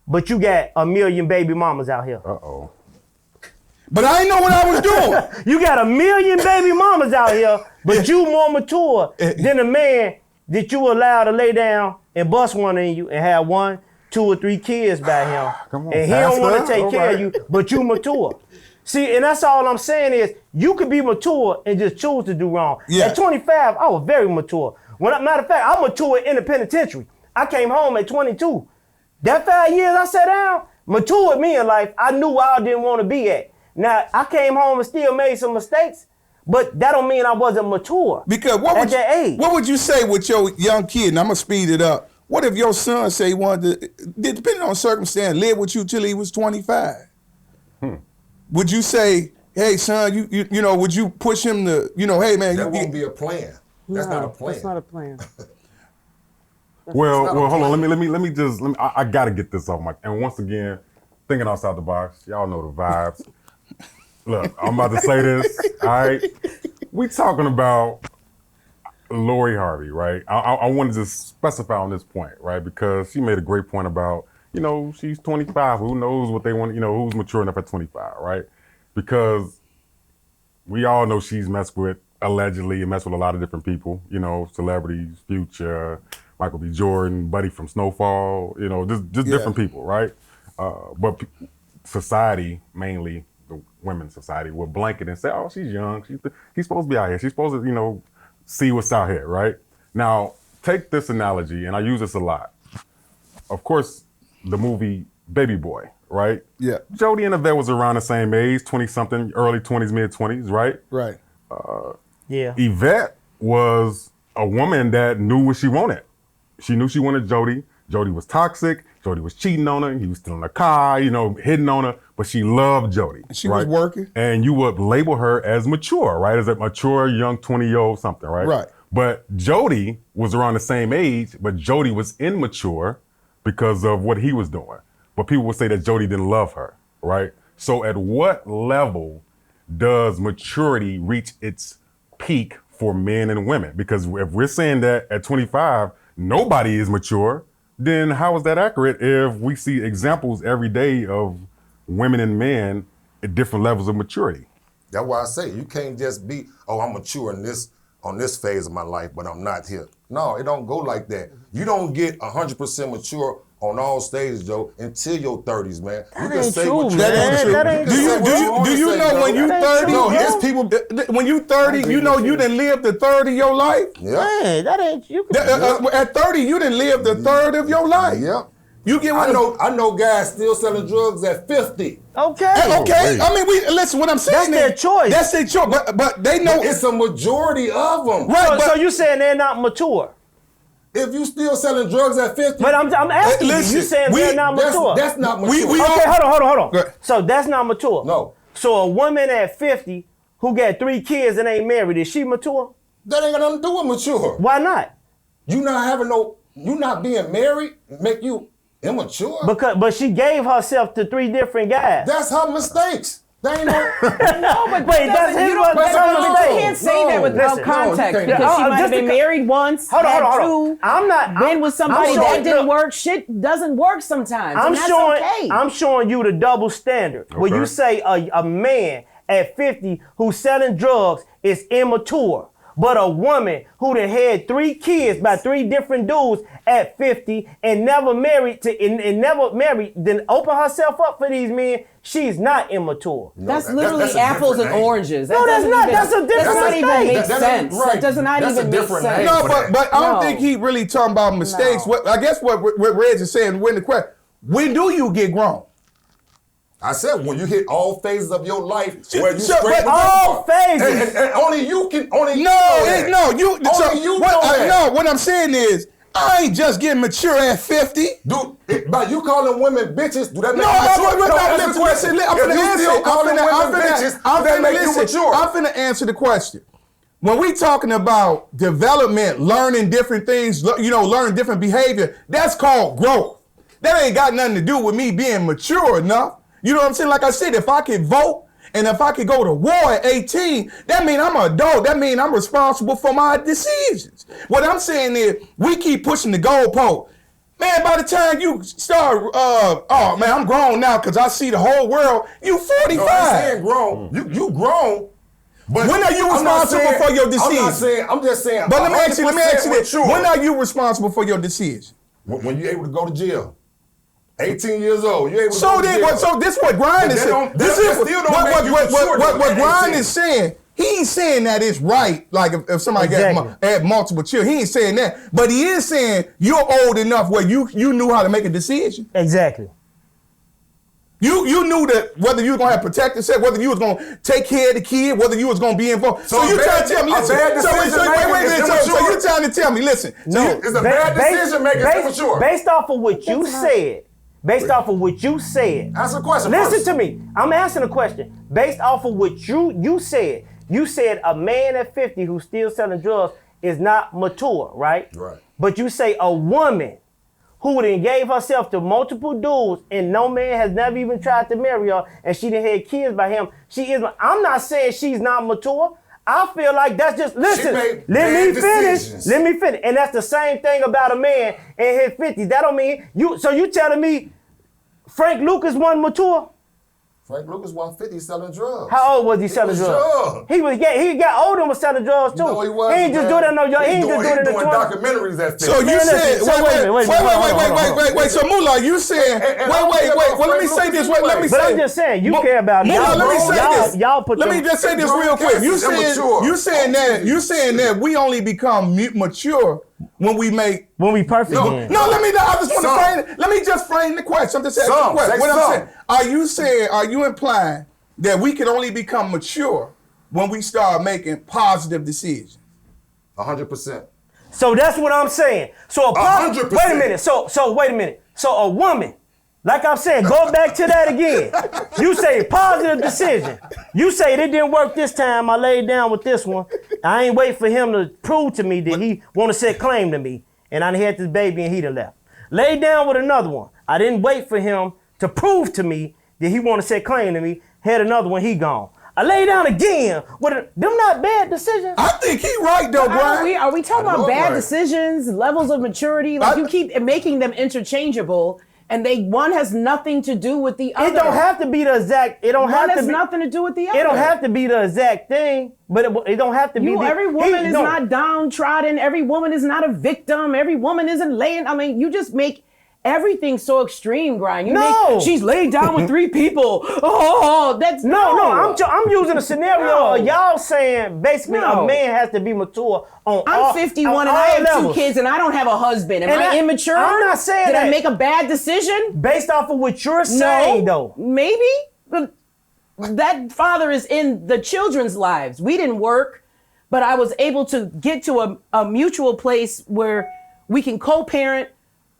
but you got a million baby mamas out here. Uh-oh. But I didn't know what I was doing. You got a million baby mamas out here, but you more mature than a man that you allow to lay down and bust one in you and have 1, 2, or 3 kids by him. Come on, and he don't want to Pastor. take All care of right. you, but you mature. See, and that's all I'm saying is you could be mature and just choose to do wrong. Yeah. At 25, I was very mature. Matter of fact, I'm mature in the penitentiary. I came home at 22. That 5 years I sat down, matured me in life. I knew where I didn't want to be at. Now, I came home and still made some mistakes, but that don't mean I wasn't mature. Because at that age. what would you say with your young kid? And I'm gonna speed it up. What if your son say he wanted to, depending on circumstance, live with you till he was 25? Would you say, hey son, you know, would you push him to, hey man, That won't be a plan. That's not a plan. That's not a plan. Well, hold on. Let me just. I gotta get this off my. And once again, thinking outside the box. Y'all know the vibes. Look, I'm about to say this. All right, we talking about Lori Harvey, right? I wanted to specify on this point, right? Because she made a great point about, she's 25. Who knows what they want, who's mature enough at 25, right? Because we all know she's messed with, allegedly, and messed with a lot of different people, celebrities, Future, Michael B. Jordan, Buddy from Snowfall, just different people, right? But society, mainly the women's society, will blanket and say, oh, she's young. He's supposed to be out here. She's supposed to, see what's out here, right? Now, take this analogy, and I use this a lot. Of course, the movie Baby Boy, right? Yeah. Jodie and Yvette was around the same age, 20-something, early 20s, mid-20s, right? Right. Yeah. Yvette was a woman that knew what she wanted. She knew she wanted Jodie. Jodie was toxic. Jodie was cheating on her. He was stealing her car, hitting on her. But she loved Jodie. She was working. And you would label her as mature, right? As a mature, young 20-year-old something, right? Right. But Jodie was around the same age, but Jodie was immature because of what he was doing. But people would say that Jodie didn't love her, right? So at what level does maturity reach its peak for men and women? Because if we're saying that at 25, nobody is mature, then how is that accurate if we see examples every day of women and men at different levels of maturity? That's why I say you can't just be, I'm mature on this phase of my life, but I'm not here. No, it don't go like that. You don't get 100% mature on all stages, Joe, until your 30s, man. That you can ain't say true, what you man. want. That ain't Do you know when you 30? No, Yes, there's people. When you 30, you know you didn't live the third of your life. Yeah. Man, that ain't you. At 30, you didn't live the third of your life. Yeah. You get I what know guys still selling drugs at 50. Okay. Okay. I mean, listen. What I'm saying That's their choice. That's their choice. But they know It's a majority of them. Right. So you saying they're not mature? If you still selling drugs at 50, But I'm asking listen, you saying they're not mature. that's not mature. we Okay, hold on. Go ahead. So that's not mature. No. So a woman at 50 who got 3 kids and ain't married, is she mature? That ain't got nothing to do with mature. Why not? You not being married make you immature. But she gave herself to 3 different guys. That's her mistakes. They ain't no. No, but Wait, that's his but you can't say that without No, context you can't. because she Oh, might have just been because- married once, Hold had on. two, I'm been with somebody that didn't look, work. Shit doesn't work sometimes. I'm and that's showing. okay. I'm showing you the double standard. When Okay. you say a man at 50 who's selling drugs is immature, but a woman who done had 3 kids by 3 different dudes at 50 and never married then open herself up for these men, she's not immature. That's literally that's a apples and different name. oranges. No, that's doesn't not. even- That's a different Does not even mistake. make That sense. ain't right. That does not That's a even make different sense. name. No, for but that. I don't No. think he really talking about mistakes. No. I guess what Reg is saying, when the question, when do you get grown? I said when you hit all phases of your life where you Sure, straight but with all that part. phases. And only you can. Only you No, know that. What I'm saying is, I ain't just getting mature at 50. Dude, by you calling women bitches, do that make No, you mature? I'm Answer the question. I'm If finna you answer. still calling women bitches, I'm do that finna make you listen. mature? I'm finna answer the question. When we talking about development, learning different things, learning different behavior, that's called growth. That ain't got nothing to do with me being mature enough. You know what I'm saying? Like I said, if I could vote and if I could go to war at 18, that means I'm an adult. That means I'm responsible for my decisions. What I'm saying is we keep pushing the goalpost. Man, by the time you start, man, I'm grown now because I see the whole world. You 45. No, I'm saying grown. You grown. But When are you I'm not responsible saying- for your decision? I'm just saying. But let me ask you 100% this. mature. When are you responsible for your decision? When you're able to go to jail. 18 years old, you're able to So go to then, jail. so this what Grind But is that saying. don't- This that is still don't make you mature, what though, at Grind 18. is saying. He ain't saying that it's right. Like if somebody Exactly. had multiple children, he ain't saying that. But he is saying you're old enough where you knew how to make a decision. Exactly. You knew that whether you was gonna have protected sex, whether you was gonna take care of the kid, whether you was gonna be involved. So So you a trying bad- to tell me? a Listen. bad So decision wait a making minute. is So immature. you trying to tell me? Listen. No, It's a bad decision making. It's immature. Based off of what you said. Based off of what you said. Answer the question Listen first. to me. I'm asking a question. Based off of what you said. You said a man at 50 who's still selling drugs is not mature, right? Right. But you say a woman who then gave herself to multiple dudes and no man has never even tried to marry her and she done had kids by him. She is. I'm not saying she's not mature. I feel like that's just, listen, made let bad me finish. decisions. Let me finish. And that's the same thing about a man in his 50s. That don't mean, so you telling me Frank Lucas wasn't mature? Frank Lucas 150 selling drugs. How old was he selling was drugs? young. He got older and was selling drugs too. No, he wasn't. He ain't just do that no young. He ain't just do it in the doing 20s. documentaries at 50. So you Man, said, listen, wait. So Moolah, you said, wait. Well, let me say this. Wait, let me say. But I'm just saying, you care about Moolah, let me say this. Y'all put Let me just say this real quick. You saying that we only become mature when we make. when we perfect. No, then. I just want to frame it. Let me just frame the question. I'm just asking the question. What I'm saying, are you implying that we can only become mature when we start making positive decisions? 100%. So that's what I'm saying. So 100%. wait a minute. So wait a minute. So a woman, like I'm saying, go back to that again. You say positive decision. You say it didn't work this time. I laid down with this one. I ain't wait for him to prove to me that he want to set claim to me. And I had this baby and he done left. Laid down with another one. I didn't wait for him to prove to me that he want to set claim to me. Had another one, he gone. I lay down again. Them not bad decisions. I think he right though, Brian. Are we talking about bad decisions, levels of maturity? Like you keep making them interchangeable, and one has nothing to do with the other. It don't have to be the exact. It don't have to has be nothing to do with the other. It don't have to be the exact thing, but it don't have to be. Every woman is not downtrodden. Every woman is not a victim. Every woman isn't laying. I mean, you just make everything so extreme, Brian. She's laid down with 3 people. Oh, that's no. I'm using a scenario of y'all saying basically a man has to be mature on. I'm 51 and I have 2 kids and I don't have a husband. Am I immature? I'm not saying Did that. I make a bad decision? Based off of what you're saying, though. Maybe. But that father is in the children's lives. We didn't work, but I was able to get to a mutual place where we can co-parent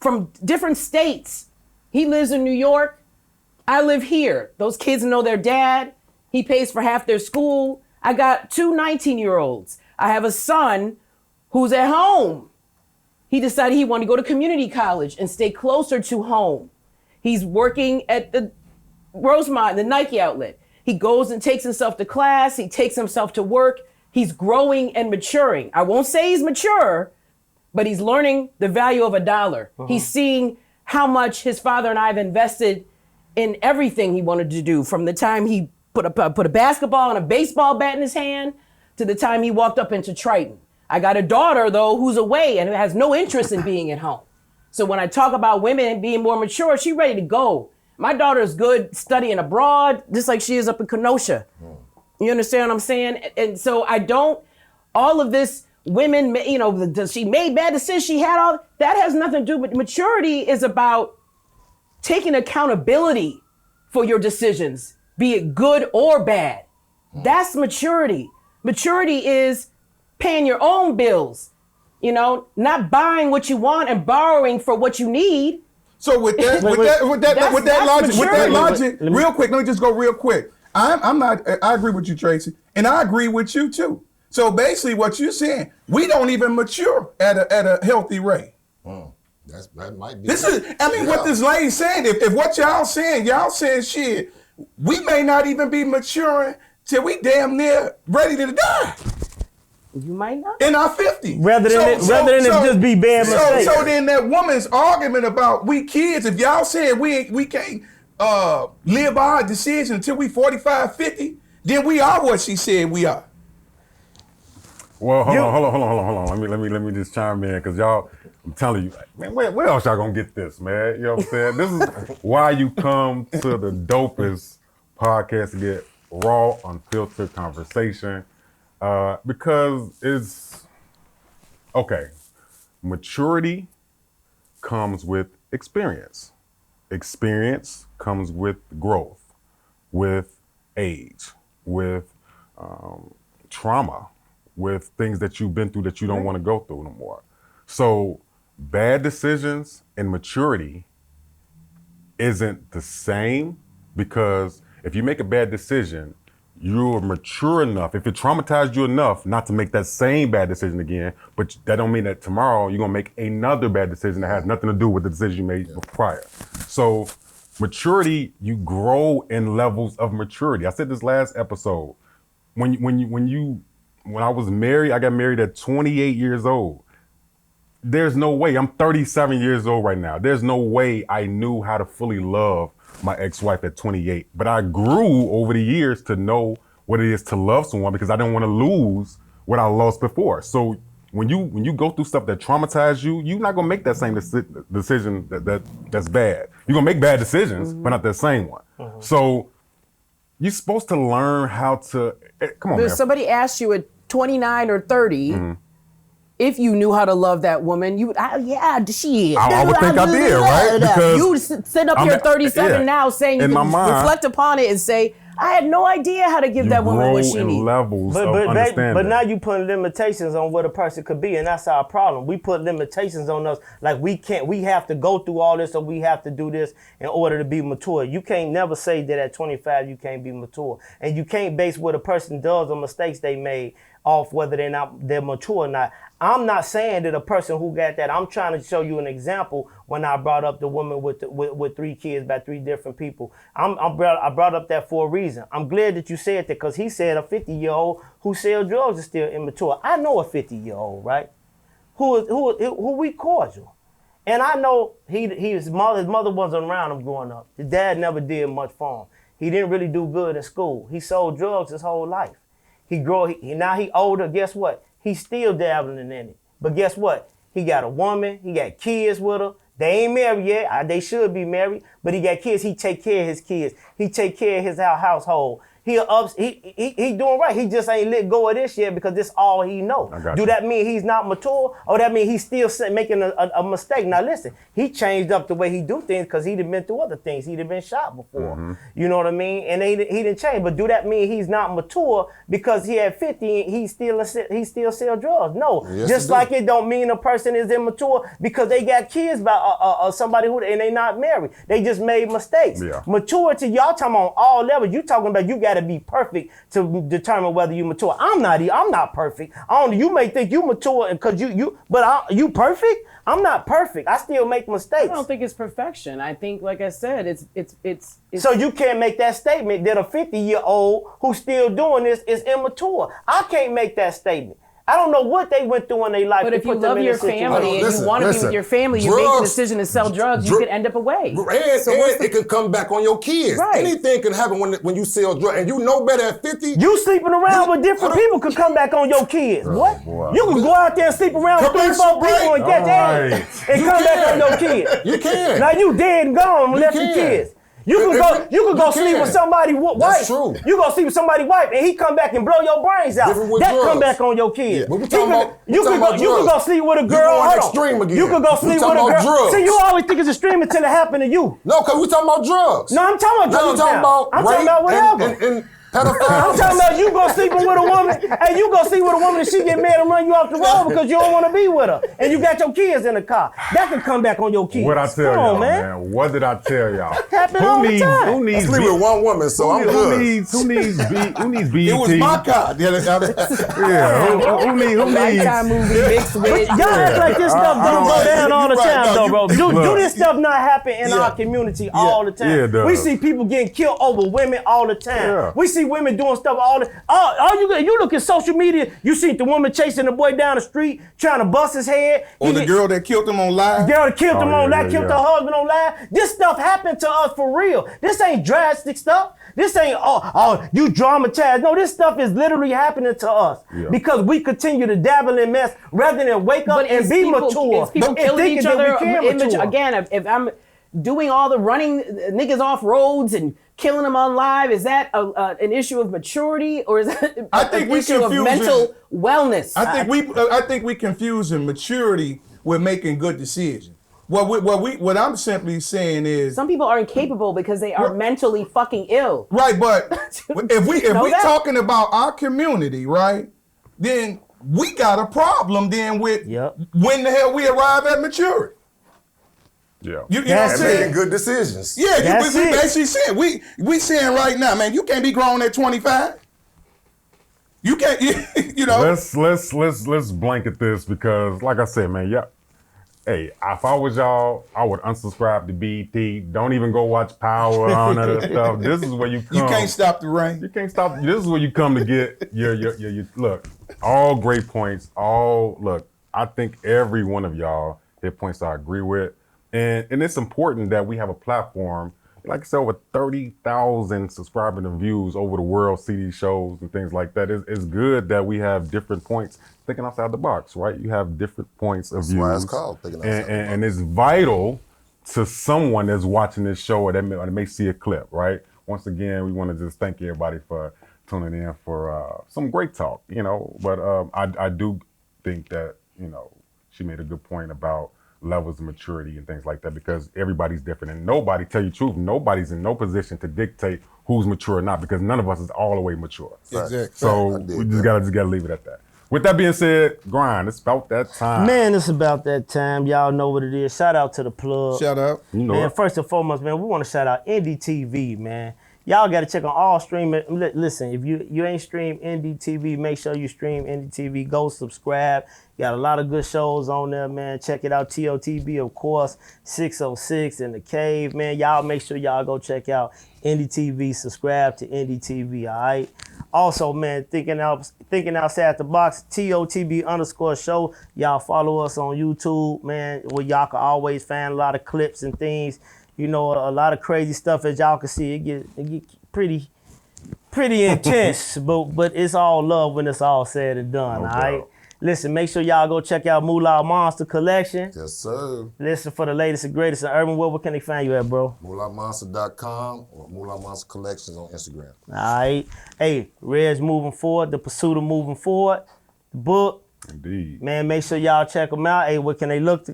from different states. He lives in New York. I live here. Those kids know their dad. He pays for half their school. I got 2 19-year-olds. I have a son who's at home. He decided he wanted to go to community college and stay closer to home. He's working at the Rosemont, the Nike outlet. He goes and takes himself to class. He takes himself to work. He's growing and maturing. I won't say he's mature, but he's learning the value of $1. He's seeing how much his father and I have invested in everything he wanted to do, from the time he put a basketball and a baseball bat in his hand to the time he walked up into Triton. I got a daughter, though, who's away and has no interest in being at home. So when I talk about women being more mature, she's ready to go. My daughter is good studying abroad, just like she is up in Kenosha. You understand what I'm saying? And so all of this, women, she made bad decisions, she had all, that has nothing to do with maturity. Is about taking accountability for your decisions, be it good or bad. That's maturity. Maturity is paying your own bills, not buying what you want and borrowing for what you need. So with that logic, real quick, let me just go real quick. I agree with you, Tracie, and I agree with you too. So basically what you're saying, we don't even mature at a healthy rate. That might be. What this lady's saying, if what y'all saying shit, we may not even be maturing till we damn near ready to die. You might not. In our 50s. Rather than it just be bad mistakes. So then that woman's argument about we kids, if y'all saying we can't live by our decision until we 45, 50, then we are what she said we are. Well, hold on. Let me just chime in, because y'all, I'm telling you, man, where else y'all gonna get this, man? You know what I'm saying? This is why you come to the dopest podcast to get raw, unfiltered conversation. Because it's okay. Maturity comes with experience. Experience comes with growth, with age, with trauma, with things that you've been through that you don't want to go through no more. So bad decisions and maturity isn't the same, because if you make a bad decision, you're mature enough, if it traumatized you enough, not to make that same bad decision again, but that don't mean that tomorrow you're gonna make another bad decision that has nothing to do with the decision you made prior. So maturity, you grow in levels of maturity. I said this last episode, when you when I was married, I got married at 28 years old. There's no way. I'm 37 years old right now. There's no way I knew how to fully love my ex-wife at 28. But I grew over the years to know what it is to love someone because I didn't want to lose what I lost before. So when you go through stuff that traumatize you, you're not gonna make that same decision that's bad. You're gonna make bad decisions, but not the same one. So you're supposed to learn how to. Come on, If man. somebody asked you at 29 or 30 if you knew how to love that woman, you would, yeah, she is. I would think I did, right? Because you sit up here at 37 now saying you In can my mind, reflect upon it and say, I had no idea how to give you that woman what grow she in needs. levels of understanding. But now you putting limitations on what a person could be, and that's our problem. We put limitations on us, like we have to go through all this or we have to do this in order to be mature. You can't never say that at 25 you can't be mature. And you can't base what a person does or mistakes they made off whether they're mature or not. I'm not saying that a person who got that, I'm trying to show you an example when I brought up the woman with 3 kids by 3 different people. I brought up that for a reason. I'm glad that you said that because he said a 50-year-old who sells drugs is still immature. I know a 50-year-old, right? Who we cordial. And I know his mother wasn't around him growing up. His dad never did much for him. He didn't really do good in school. He sold drugs his whole life. Now he older, guess what? He's still dabbling in it. But guess what? He got a woman, he got kids with her. They ain't married yet. They should be married, but he got kids. He take care of his kids. He take care of his household. He doing right. He just ain't let go of this yet because this all he know. Do that mean he's not mature, or that mean he's still making a mistake? Now listen, he changed up the way he do things because he done been through other things. He done been shot before. You know what I mean? And he didn't change. But do that mean he's not mature because he at 50 he still sell drugs? No. Yes, just like it don't mean a person is immature because they got kids by somebody and they not married. They just made mistakes. Yeah. Maturity, y'all talking on all levels. You talking about you got to be perfect to determine whether you mature. I'm not perfect. You may think you mature because you perfect. I'm not perfect. I still make mistakes. I don't think it's perfection. I think, like I said, it's So you can't make that statement that a 50-year-old who's still doing this is immature. I can't make that statement. I don't know what they went through in their life. But to if you put them love in your this situation. family and you want to be with your family, you make the decision to sell drugs, you could end up away. And it can come back on your kids. Right. Anything can happen when you sell drugs. And you know better at 50. You sleeping around with different people could come back on your kids. What? boy. You can go out there and sleep around with 3-4 people and get AIDS and come back on your kids. You can. Now you dead and gone and left your kids. You can go sleep with somebody's wife. That's true. You go sleep with somebody's wife and he come back and blow your brains out. That come back on your kids. Yeah, but you could go sleep with a girl. Going extreme again. You could go sleep with a girl. Drugs. See, you always think it's extreme until it happened to you. No, because we talking about drugs. No, I'm talking about drugs. I'm talking about whatever. And pedophiles. I'm talking about you go sleeping with a woman, and you go sleep with a woman and she get mad and run you off the road because you don't want to be with her, and you got your kids in the car. That can come back on your kids. What I tell Come y'all, on, man? What did I tell y'all? Happen all the time. Who needs? I sleep with one woman, so I'm good. Who needs BET? It was my car. Who needs? Lifetime movie mixed with. Y'all act like this stuff don't go down all the time, though, bro. Do look. this stuff not happen in our community all the time? Yeah, it does. We see people getting killed over women all the time. Yeah. We see women doing stuff all the. You look at social media. You see the woman chasing the boy down the street, trying to bust his head. Or the girl that killed him on live. Girl that killed him on live, killed yeah. her husband on live. This stuff happened to us for real. This ain't drastic stuff. This ain't you dramatized. No, this stuff is literally happening to us because we continue to dabble in mess rather than wake up and be mature. It's people killing each other. Again, if I'm doing all the running niggas off roads and killing them on live, is that an issue of maturity or is that an issue of mental wellness? I think we confusing maturity with making good decisions. What I'm simply saying is some people are incapable because they are mentally fucking ill. Right, but if we talking about our community, right, then we got a problem then with when the hell we arrive at maturity. Yeah. You know what I'm saying? Making good decisions. Yeah, we basically saying we saying right now, man, you can't be grown at 25. You can't, you know. Let's blanket this because, like I said, man, Hey, if I was y'all, I would unsubscribe to BET. Don't even go watch Power on that stuff. This is where you come. You can't stop the rain. You can't stop. This is where you come to get your look. All great points. Look. I think every one of y'all hit points I agree with, and it's important that we have a platform. Like I said, over 30,000 subscribers and views over the world see these shows and things like that. It's good that we have different points thinking outside the box, right? You have different points of That's views. why it's called thinking outside the box. And it's vital to someone that's watching this show or that may see a clip, right? Once again, we want to just thank everybody for tuning in for some great talk, But I do think that, she made a good point about levels of maturity and things like that, because everybody's different, and nobody, tell you the truth, nobody's in no position to dictate who's mature or not, because none of us is all the way mature. Exactly. So we just gotta leave it at that. With that being said, grind, it's about that time. Man, it's about that time. Y'all know what it is. Shout out to the plug. Shout out. Man, first and foremost, man, we want to shout out NDTV, man. Y'all got to check on all streaming. Listen, if you ain't streamed NDTV, make sure you stream NDTV. Go subscribe. Got a lot of good shows on there, man. Check it out. TOTB, of course. 606 in the Cave, man. Y'all make sure y'all go check out NDTV. Subscribe to NDTV, all right? Also, man, thinking outside the box, TOTB_show. Y'all follow us on YouTube, man, where y'all can always find a lot of clips and things. A lot of crazy stuff. As y'all can see, it get pretty intense, but it's all love when it's all said and done, all right? Listen, make sure y'all go check out Moolah Monster Collection. Yes, sir. Listen for the latest and greatest in urban. Where can they find you at, bro? MoolahMonster.com or Moolah Monster Collections on Instagram. All right. Hey, Red's moving forward. The Pursuit of Moving Forward. The book. Indeed. Man, make sure y'all check them out. Hey, where can they look?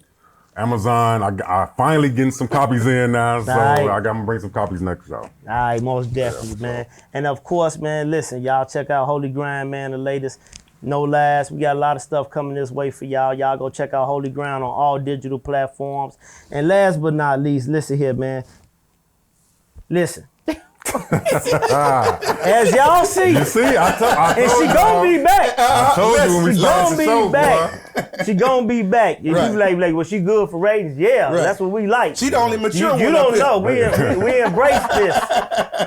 Amazon, I finally getting some copies in now, so right. I got to bring some copies next show. All right, most definitely, man. And of course, man, listen, y'all check out Holy Grind, man, the latest. No lies. We got a lot of stuff coming this way for y'all. Y'all go check out Holy Ground on all digital platforms. And last but not least, listen here, man. Listen. As y'all see. You see, I told and she gonna be back. I told you when we started the show, back. She gonna be back. If Right. you like, well, she good for ratings? Yeah, Right. that's what we like. She the only mature one. You up don't here. know. We embrace this.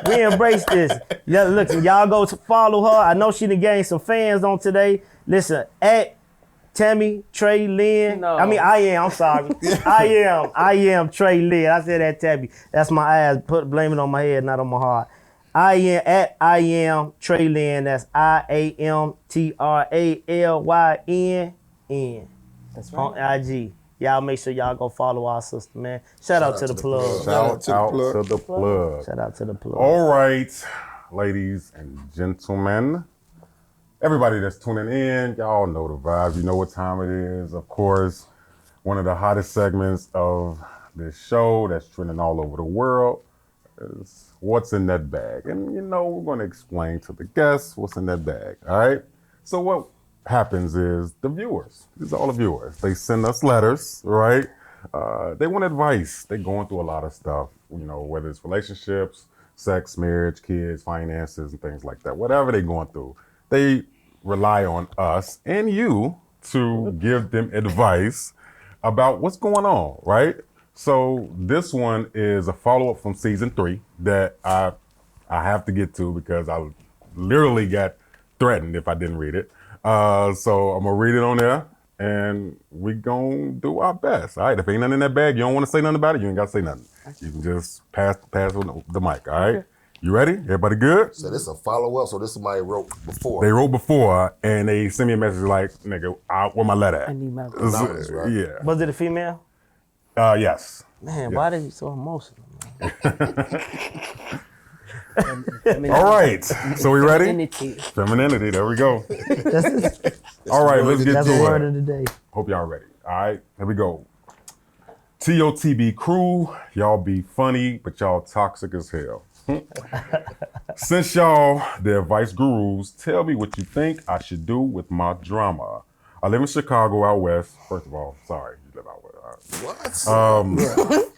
We embrace this. Yeah, look, y'all go to follow her. I know she done gained some fans on today. Listen, at Tammy Trey Lynn. No. I mean, I'm sorry. I am Trey Lynn. I said that Tammy. That's my ass. Blame it on my head, not on my heart. I am Trey Lynn. That's IAMTRALYNN. That's On right. IG. Y'all make sure y'all go follow our sister, man. Shout out to the plug. Shout out to the plug. Shout out to the plug. All right, ladies and gentlemen, everybody that's tuning in, y'all know the vibes. You know what time it is. Of course, one of the hottest segments of this show that's trending all over the world is what's in that bag. And we're going to explain to the guests what's in that bag, all right? So what happens is the viewers, these are all the viewers, they send us letters, right? They want advice. They're going through a lot of stuff, whether it's relationships, sex, marriage, kids, finances, and things like that. Whatever they're going through, they rely on us and you to give them advice about what's going on, right? So this one is a follow-up from season 3 that I have to get to because I literally got threatened if I didn't read it. So I'm gonna read it on there and we gonna do our best. All right, if ain't nothing in that bag, you don't wanna say nothing about it, you ain't gotta say nothing. You can just pass the mic, all right? Okay. You ready? Everybody good? So this is a follow-up, so this somebody wrote before. They wrote before and they sent me a message like, nigga, where my letter at? I need my Anonymous, right? Yeah. Was it a female? Yes. Man, why they so emotional, man? All right, so we ready? Femininity. Femininity, there we go. All right, let's get That's the to word it. of the day. Hope y'all ready. All right, here we go. TOTB crew, y'all be funny, but y'all toxic as hell. Since y'all, the advice gurus, tell me what you think I should do with my drama. I live in Chicago out west. First of all, sorry, you live out west. All right. What?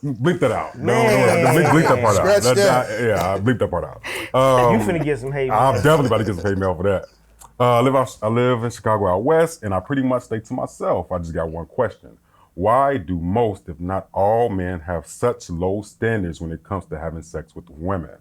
Bleep that out. No, Man. bleep that part out. Scratch that. Yeah, I bleep that part out. You finna get some hate. I'm man. definitely about to get some hate mail for that. I live in Chicago out west, and I pretty much stay to myself. I just got one question. Why do most, if not all men, have such low standards when it comes to having sex with women?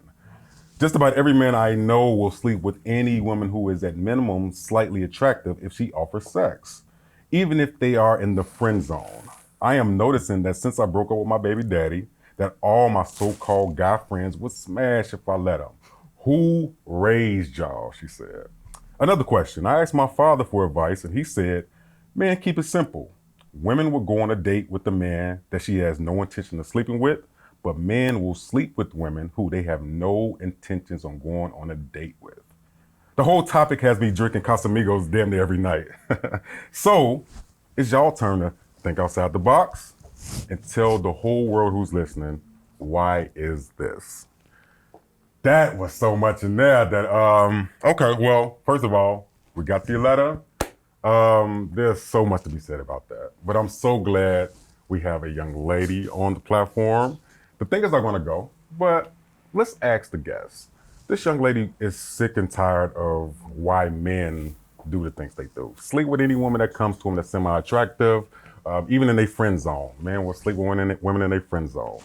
Just about every man I know will sleep with any woman who is at minimum slightly attractive if she offers sex, even if they are in the friend zone. I am noticing that since I broke up with my baby daddy, that all my so-called guy friends would smash if I let them. Who raised y'all, she said. Another question. I asked my father for advice and he said, man, keep it simple. Women will go on a date with the man that she has no intention of sleeping with, but men will sleep with women who they have no intentions on going on a date with. The whole topic has me drinking Casamigos damn near every night. So it's y'all turn to think outside the box and tell the whole world who's listening, why is this? That was so much in there that, okay, well, first of all, we got the letter. There's so much to be said about that, but I'm so glad we have a young lady on the platform. The thing is I'm gonna go, but let's ask the guests. This young lady is sick and tired of why men do the things they do. Sleep with any woman that comes to them that's semi-attractive, even in their friend zone. Men will sleep with women in their friend zone.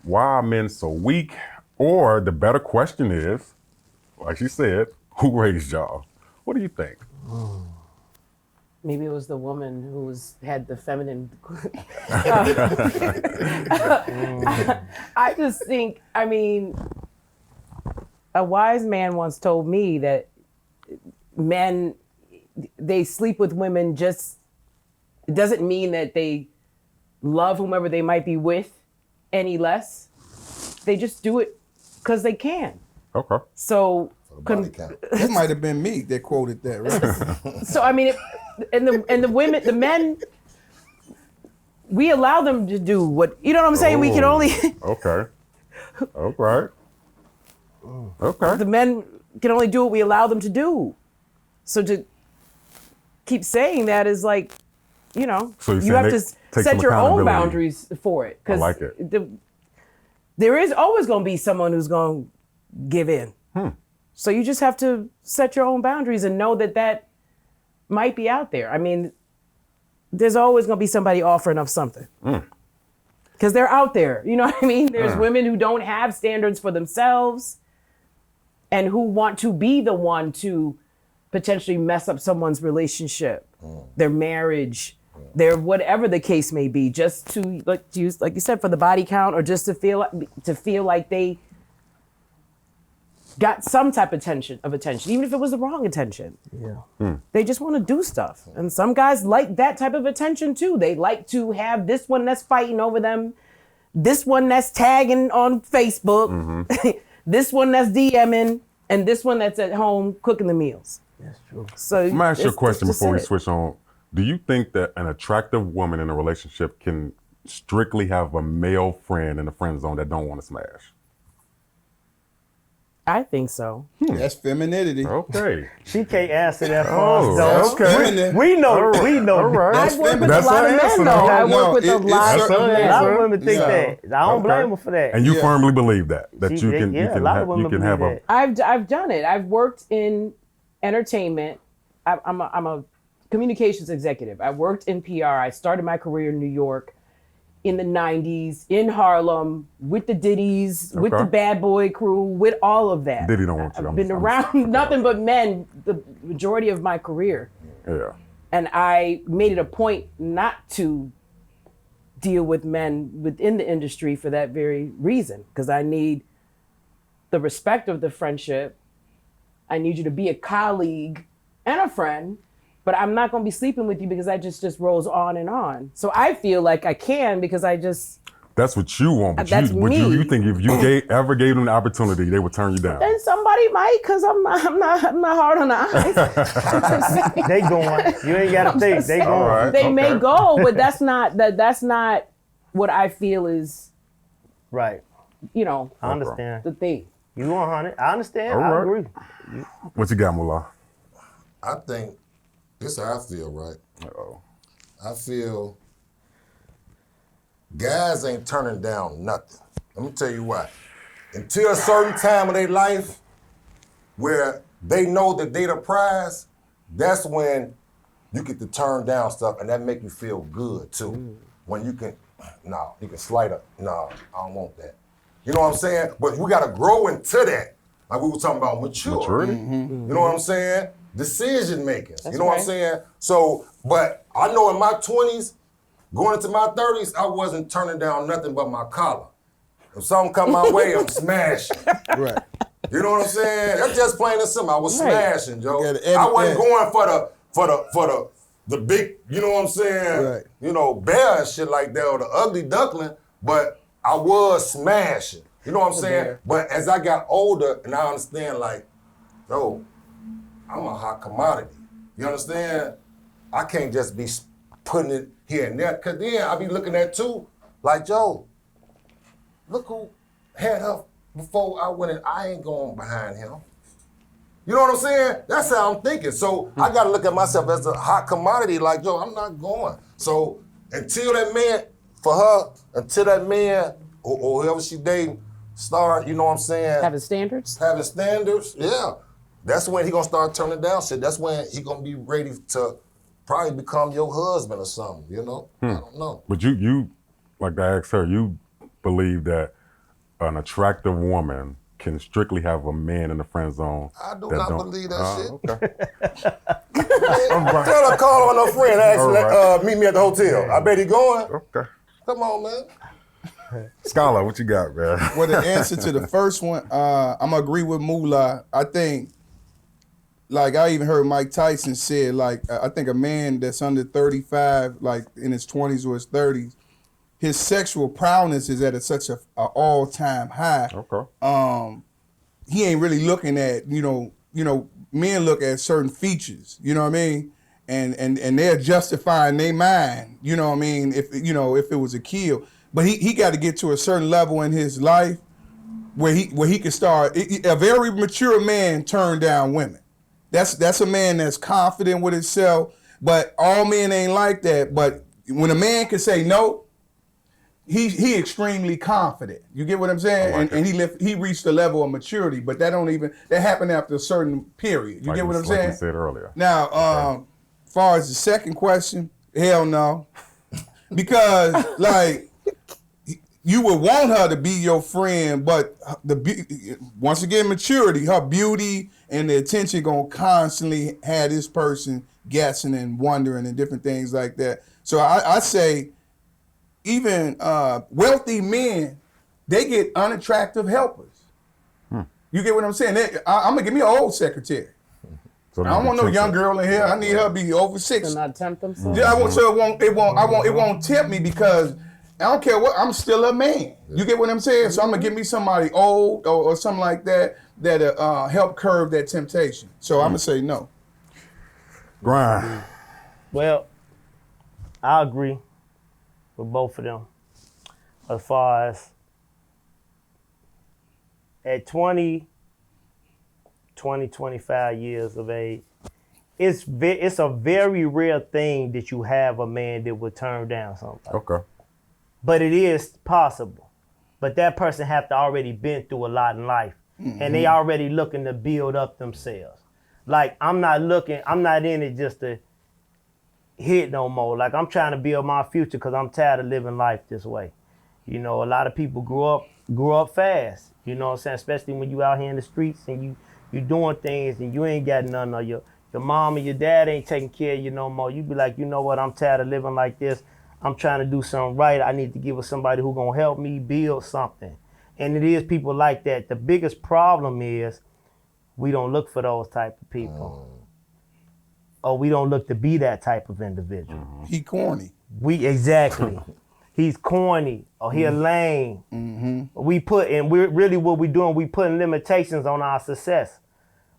Why are men so weak? Or the better question is, like she said, who raised y'all? What do you think? Maybe it was the woman who had the feminine. I just think, I mean, a wise man once told me that men, they sleep with women just, it doesn't mean that they love whomever they might be with any less. They just do it because they can. Okay. So, Body count. It might have been me that quoted that, right? so I mean, and the women, the men, we allow them to do what, you know what I'm saying? We can only, Okay. All right. Okay. the men can only do what we allow them to do. So to keep saying that is like, you know, So you're you saying have they to take set some your own accountability. boundaries for it. I like it. There is always going to be someone who's going to give in. So you just have to set your own boundaries and know that that might be out there. I mean, there's always going to be somebody offering up something. Because they're out there. You know what I mean? There's women who don't have standards for themselves and who want to be the one to potentially mess up someone's relationship, their marriage, their whatever the case may be, just to like you said, for the body count, or just to feel like they got some type of attention, even if it was the wrong attention. Yeah. They just want to do stuff. And some guys like that type of attention too. They like to have this one that's fighting over them, this one that's tagging on Facebook, this one that's DMing, and this one that's at home cooking the meals. That's true. So I'm gonna ask you a it's question just before we it. switch on. Do you think that an attractive woman in a relationship can strictly have a male friend in the friend zone that don't want to smash? I think so. That's femininity. Okay. She can't answer that for Oh, us, though. okay. Feminine. We know. We know. All right. That's I work with feminine. a lot of That's her answer, men, though. though. I No, work with a it's lot her of answer. A men. lot of women think Yeah. that. I don't Okay. blame them for that. And you Yeah. firmly believe that She- you can yeah, a lot of women have believe a that. I've done it. I've worked in entertainment. I'm a communications executive. I worked in PR. I started my career in New York in the 90s, in Harlem, with the Diddies, with Okay. the Bad Boy crew, with all of that. Diddy don't want you. I've been around nothing but men the majority of my career. Yeah. And I made it a point not to deal with men within the industry for that very reason, because I need the respect of the friendship. I need you to be a colleague and a friend, but I'm not going to be sleeping with you because that just rolls on and on. So I feel like I can because I just, That's what you want, but That's you me. think if you ever gave them the opportunity, they would turn you down. and somebody might, because I'm not hard on the eyes. They going. You ain't got to think. They going. All right. They may Okay. go, but that's not what I feel is, Right. you know, I understand. the thing. You 100. I understand. All I right. agree. What you got, Mullah? I think this is how I feel, right? Uh-oh. I feel guys ain't turning down nothing. Let me tell you why. Until a certain time of their life where they know that they the prize, that's when you get to turn down stuff, and that make you feel good too. When you can, you can slight up. No, I don't want that. You know what I'm saying? But we gotta grow into that. Like we were talking about maturity. You know what I'm saying? Decision making. You know what I'm saying? So, but I know in my 20s, going into my 30s, I wasn't turning down nothing but my collar. If something come my way, I'm smashing. Right. You know what I'm saying? That's just plain and simple. I was smashing, Joe. Yeah, I wasn't going for the big, you know what I'm saying? Right. You know, bear and shit like that, or the ugly duckling, but I was smashing. You know what I'm saying? Bear. But as I got older and I understand, like, yo, I'm a hot commodity. You understand? I can't just be putting it here and there, because then I be looking at too, like, Joe, look who had her before I went in. I ain't going behind him. You know what I'm saying? That's how I'm thinking. So I got to look at myself as a hot commodity, like, yo, I'm not going. So until that man, for her, until that man or whoever she dating start, you know what I'm saying? Having standards? Having standards, yeah. That's when he gonna start turning down shit. That's when he gonna be ready to probably become your husband or something, you know? I don't know. But you, like I asked her, you believe that an attractive woman can strictly have a man in the friend zone. I do not believe that shit. Okay. Tell her call on her friend, actually, meet me at the hotel. I bet he going. Okay. Come on, man. Scholar, what you got, man? Well, the answer to the first one, I'm gonna agree with Moolah. I think, like I even heard Mike Tyson said, like I think a man that's under 35, like in his 20s or his 30s, his sexual prowess is at such a all-time high. Okay. He ain't really looking at, you know, men look at certain features, you know what I mean? And they're justifying their mind, you know what I mean, if it was a kill. But he got to get to a certain level in his life where he can start. A very mature man turn down women. That's a man that's confident with himself. But all men ain't like that. But when a man can say no, he extremely confident. You get what I'm saying? And he reached a level of maturity. But that happened after a certain period. You get what I'm saying? Like you said earlier. Now, as far as the second question, hell no, because like. You would want her to be your friend, but once again, maturity, her beauty and the attention gonna constantly have this person guessing and wondering and different things like that. So I say, even wealthy men, they get unattractive helpers. You get what I'm saying? I'm gonna give me an old secretary. So I don't want no young girl in here. I need her to be over 60. To not tempt themselves? Yeah, it won't tempt me because I don't care what, I'm still a man. You get what I'm saying? So I'm gonna give me somebody old or something like that help curb that temptation. So I'm gonna say no. Grind. Well, I agree with both of them. As far as at 20, 25 years of age, it's a very rare thing that you have a man that would turn down somebody. Okay. But it is possible. But that person have to already been through a lot in life. And they already looking to build up themselves. Like, I'm not in it just to hit no more. Like, I'm trying to build my future because I'm tired of living life this way. You know, a lot of people grew up fast. You know what I'm saying? Especially when you out here in the streets and you doing things and you ain't got none of your mom and your dad ain't taking care of you no more. You be like, you know what, I'm tired of living like this. I'm trying to do something right. I need to give it somebody who gonna help me build something. And it is people like that. The biggest problem is we don't look for those type of people. Or we don't look to be that type of individual. He corny. Exactly. He's corny or he a lame. We putting limitations on our success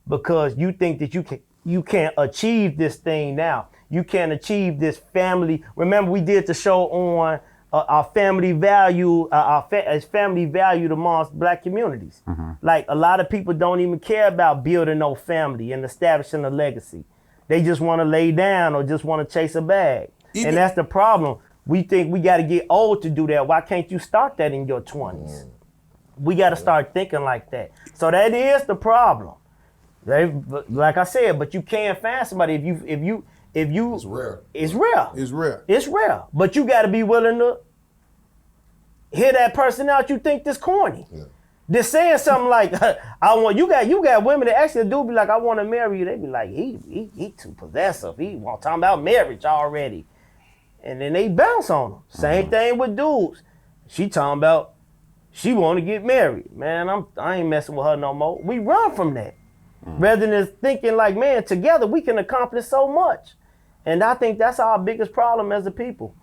because you think that you can't achieve this thing now. You can't achieve this family. Remember, we did the show on our family value, as family valued amongst black communities. Like, a lot of people don't even care about building no family and establishing a legacy. They just want to lay down or just want to chase a bag. And that's the problem. We think we got to get old to do that. Why can't you start that in your 20s? We got to start thinking like that. So that is the problem. Like I said, but you can't find somebody if you, It's rare. It's rare. It's rare. It's rare. But you got to be willing to hear that person out. You think this corny. Yeah. They're saying something like, "I want you." Got women that actually do be like, "I want to marry you." They be like, "He too possessive. He want talking about marriage already," and then they bounce on them. Same thing with dudes. She talking about she want to get married. Man, I ain't messing with her no more. We run from that rather than thinking like, man, together we can accomplish so much. And I think that's our biggest problem as a people,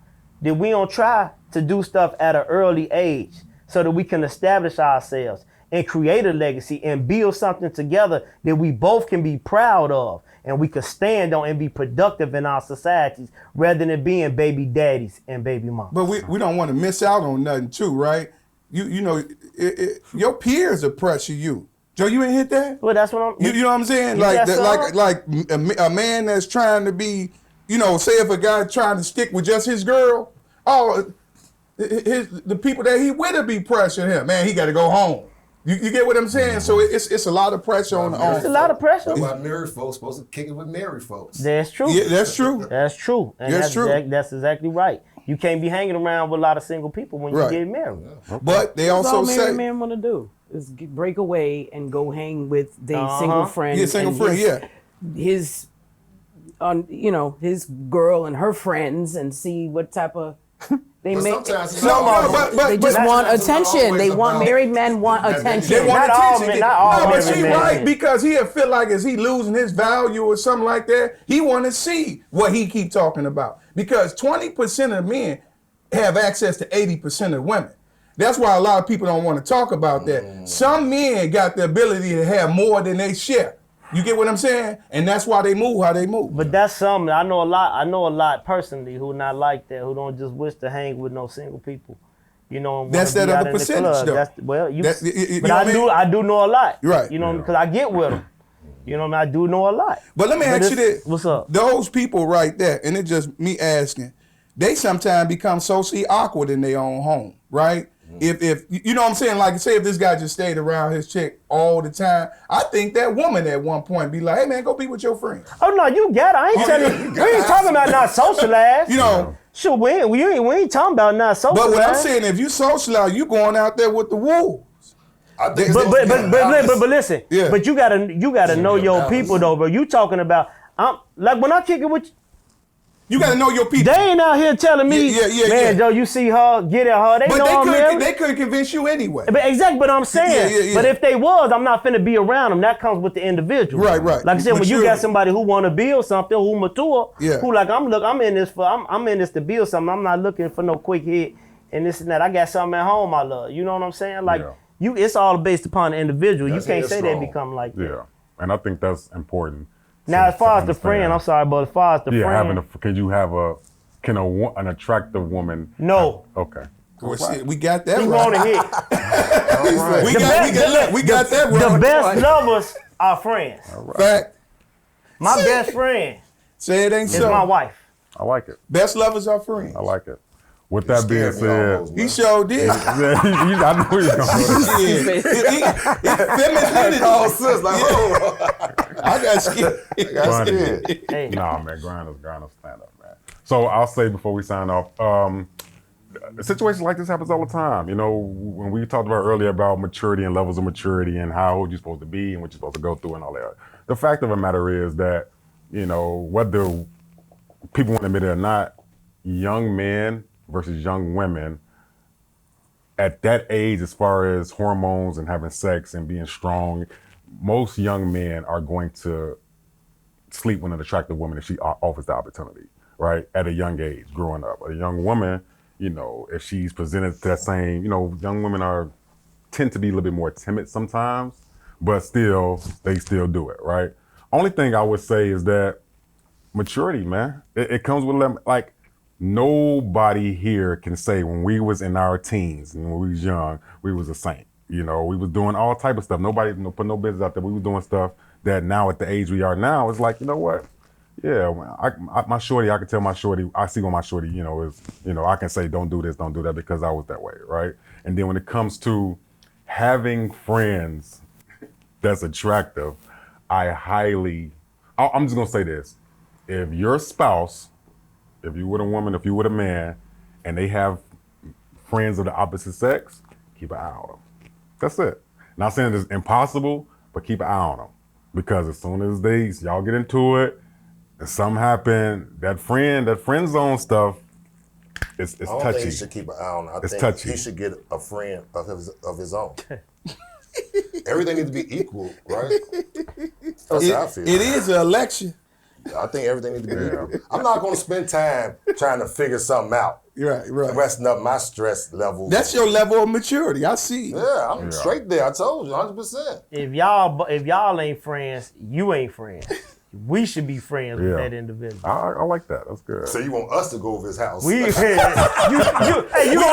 that we don't try to do stuff at an early age so that we can establish ourselves and create a legacy and build something together that we both can be proud of and we can stand on and be productive in our societies rather than being baby daddies and baby moms. But we don't want to miss out on nothing too, right? You know, your peers are pressure you. Joe, you ain't hit that? Well, that's what I'm. You know what I'm saying? You Like got some? like a man that's trying to be, you know, say if a guy trying to stick with just his girl, the people that he with will be pressuring him. Man, he got to go home. You get what I'm saying? So it's a lot of pressure on. It's a lot of pressure. That's why married folks supposed to kick it with married folks. That's true. Yeah, that's true. That's true. And That's true. That's exactly right. You can't be hanging around with a lot of single people when you Right. get married. But they That's all also married say, men want to do is break away and go hang with their single friend. yeah, single and friend, his, his girl and her friends, and see what type of they But make. sometimes it's No, not no, always- but They just but want sometimes it's not attention. They always want about- married men want They attention. they want Not all attention. men, not all no, but married she men. right, because he'll feel like is he losing his value or something like that. He want to see what he keep talking about, because 20% of men have access to 80% of women. That's why a lot of people don't want to talk about that. Some men got the ability to have more than they share. You get what I'm saying? And that's why they move how they move. But that's something I know a lot personally who not like that, who don't just wish to hang with no single people. You know, and That's wanna that be out other in the percentage, club. though. But know what I mean? I do know a lot. Right. You know, because I get with them. You know what I mean? I do know a lot. But let me ask you this. What's up? Those people right there, and it's just me asking, they sometimes become socially awkward in their own home, right? If you know what I'm saying, like say if this guy just stayed around his chick all the time, I think that woman at one point be like, hey man, go be with your friend. Oh no, you got it. I ain't telling you. We ain't talking about not socialize. You know, Sure, we ain't talking about not socialize. but what I'm saying, if you socialize, you going out there with the wolves. I think But listen. Yeah. But you gotta know your balance. people though, bro. You talking about like when I kick it with you, You got to know your people. they ain't out here telling me, man, Joe, you see her, get at her. They But know I'm married. they couldn't convince you anyway. But exactly, but I'm saying, Yeah. but if they was, I'm not finna be around them. That comes with the individual. Right. Like I said, when you Maturity. got somebody who want to build something, who mature, Yeah. who like I'm in this to build something. I'm not looking for no quick hit and this and that. I got something at home I love. You know what I'm saying? Like it's all based upon the individual. That's you can't say strong. they become like that. Yeah, and I think that's important. Now, as far as the understand. friend, I'm sorry, but as far as the friend, can an attractive woman? no. Okay. Well, shit, we got that You right. want to hit. We got that right. The best lovers are friends. Fact. My best friend Say it ain't is so. my wife. I like it. Best lovers are friends. I like it. With that being Scared me said, almost, He man. sure did. I know you're going to. Feminine. Oh, sis, like, oh, I got scared. I got scared. Hey. Nah, man, grinders stand up, man. So I'll say before we sign off, situations like this happens all the time. You know, when we talked about earlier about maturity and levels of maturity and how old you're supposed to be and what you're supposed to go through and all that. The fact of the matter is that, you know, whether people want to admit it or not, young men versus young women at that age, as far as hormones and having sex and being strong, most young men are going to sleep with an attractive woman if she offers the opportunity, right? At a young age, growing up. A young woman, you know, if she's presented to that same, you know, young women tend to be a little bit more timid sometimes, but still, they still do it, right? Only thing I would say is that maturity, man. It comes with, like, nobody here can say when we was in our teens and when we was young, we was a saint. You know, we was doing all type of stuff. Nobody put no business out there. We was doing stuff that now at the age we are now, it's like, you know what? Yeah, my shorty, I can tell my shorty, I see what my shorty, you know, is, you know, I can say don't do this, don't do that because I was that way, right? And then when it comes to having friends that's attractive, I'm just gonna say this. if your spouse, if you with a woman, if you with a man, and they have friends of the opposite sex, keep an eye on them. That's it. Not saying it's impossible, but keep an eye on them. Because as soon as y'all get into it, and something happen, that friend zone stuff, it's touchy. I don't think he should keep an eye on it. I think touchy. he should get a friend of his own. Everything needs to be equal, right? That's how I feel. It is an election. I think everything needs to be equal. I'm not going to spend time trying to figure something out. Right. Resting up my stress level. That's your level of maturity. I see. Yeah, I'm straight there. I told you, 100%. If y'all ain't friends, you ain't friends. We should be friends with that individual. I like that. That's good. So you want us to go over his house? You gonna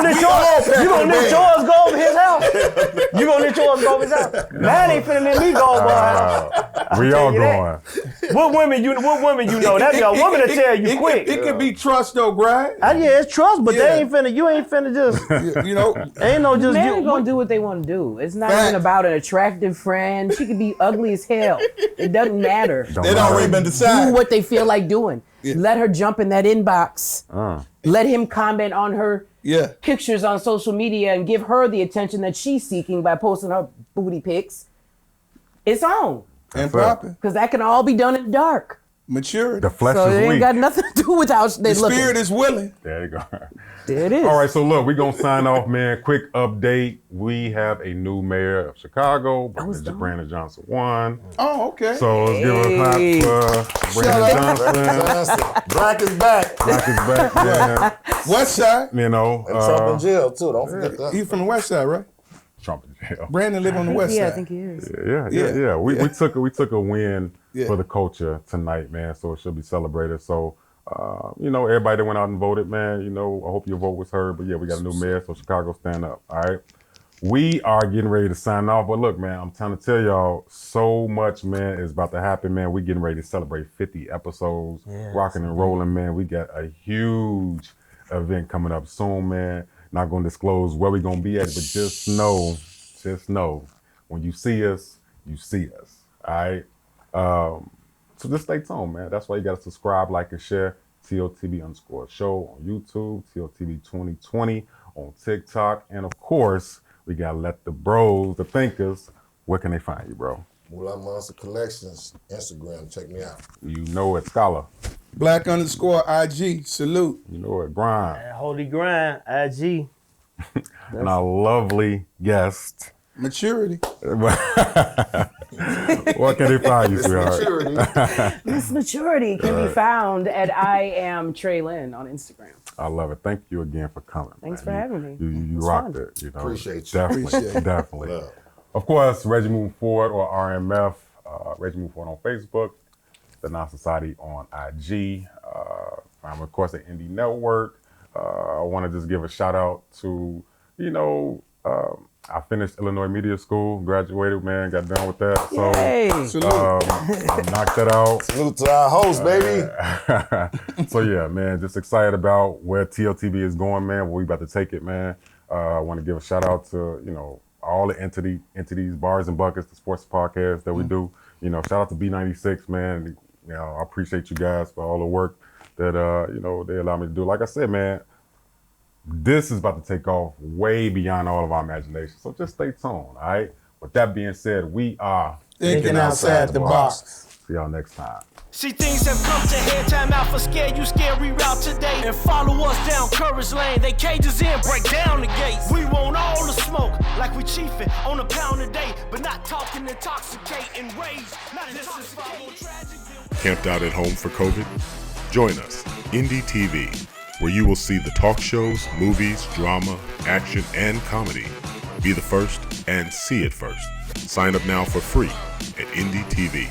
let yours go over his house? You gonna let yours go over his house? Man ain't finna let me go over her house. We all going. What women you know? That a woman to tell you quick. It could be trust though, Brian. Yeah, it's trust, but they ain't finna. You ain't finna just. You know, ain't no just. Men are gonna do what they want to do. It's not even about an attractive friend. She could be ugly as hell. It doesn't matter. They already been decided. Do what they feel like doing. Yeah. Let her jump in that inbox. Let him comment on her pictures on social media and give her the attention that she's seeking by posting her booty pics. It's on. And popping. Because that can all be done in the dark. Maturity. The flesh so is it ain't weak. got nothing to do with how they look. The spirit is willing. There you go. There it is. All right, so look, we're going to sign off, man. Quick update. We have a new mayor of Chicago. Brandon Johnson won. Oh, okay. So let's give a clap for Brandon Johnson. Black is back. Black is back, yeah. West Side. You know. And Trump in jail, too. Don't forget that. He's from the West Side, right? Trump in jail. Brandon live on the West Side. I think he is. Yeah. We took a win for the culture tonight, man. So it should be celebrated. So, everybody that went out and voted, man, I hope your vote was heard. But yeah, we got a new mayor, so Chicago stand up. All right. We are getting ready to sign off. But look, man, I'm trying to tell y'all, so much, man, is about to happen, man. We getting ready to celebrate 50 episodes, rocking and rolling, man. We got a huge event coming up soon, man. Not going to disclose where we're going to be at, but just know, when you see us, you see us. All right. So just stay tuned, man. That's why you got to subscribe, like, and share. TOTB_show on YouTube, TOTB 2020 on TikTok. And of course, we got to let the bros, the thinkers, where can they find you, bro? Moolah Monster Collections, Instagram. Check me out. You know it, Scholar. Black_IG. Salute. You know it, Grind. Holy Grind, IG. And our lovely guest. Maturity. What can they find you, sweetheart? This maturity can be found at I am Trey Lynn on Instagram. I love it. Thank you again for coming. Thanks for having me. You rocked it. Appreciate you. Definitely. Love. Of course, Reggie Moving Forward or RMF. Reggie Moving Forward on Facebook. The Non Society on IG. I'm of course at Indie Network. I want to just give a shout out to, I finished Illinois Media School, graduated, man, got done with that. So I knocked that out. Salute to our host, baby. So yeah, man, just excited about where TOTB is going, man, where we about to take it, man. I want to give a shout out to, all the entities, Bars and Buckets, the sports podcast that we do. Shout out to B96, man. I appreciate you guys for all the work that, they allow me to do. Like I said, man, this is about to take off way beyond all of our imagination. So just stay tuned, all right? With that being said, we are Thinking outside the box. See y'all next time. See, things have come to head, time out for scare you, reroute today. And follow us down Courage Lane, they cages in, break down the gates. We want all the smoke, like we chiefin' on a pound a day, but not talking intoxicate and rage. Not intoxicate. Camped out at home for COVID? Join us, Indie TV, where you will see the talk shows, movies, drama, action, and comedy. Be the first and see it first. Sign up now for free at Indie TV.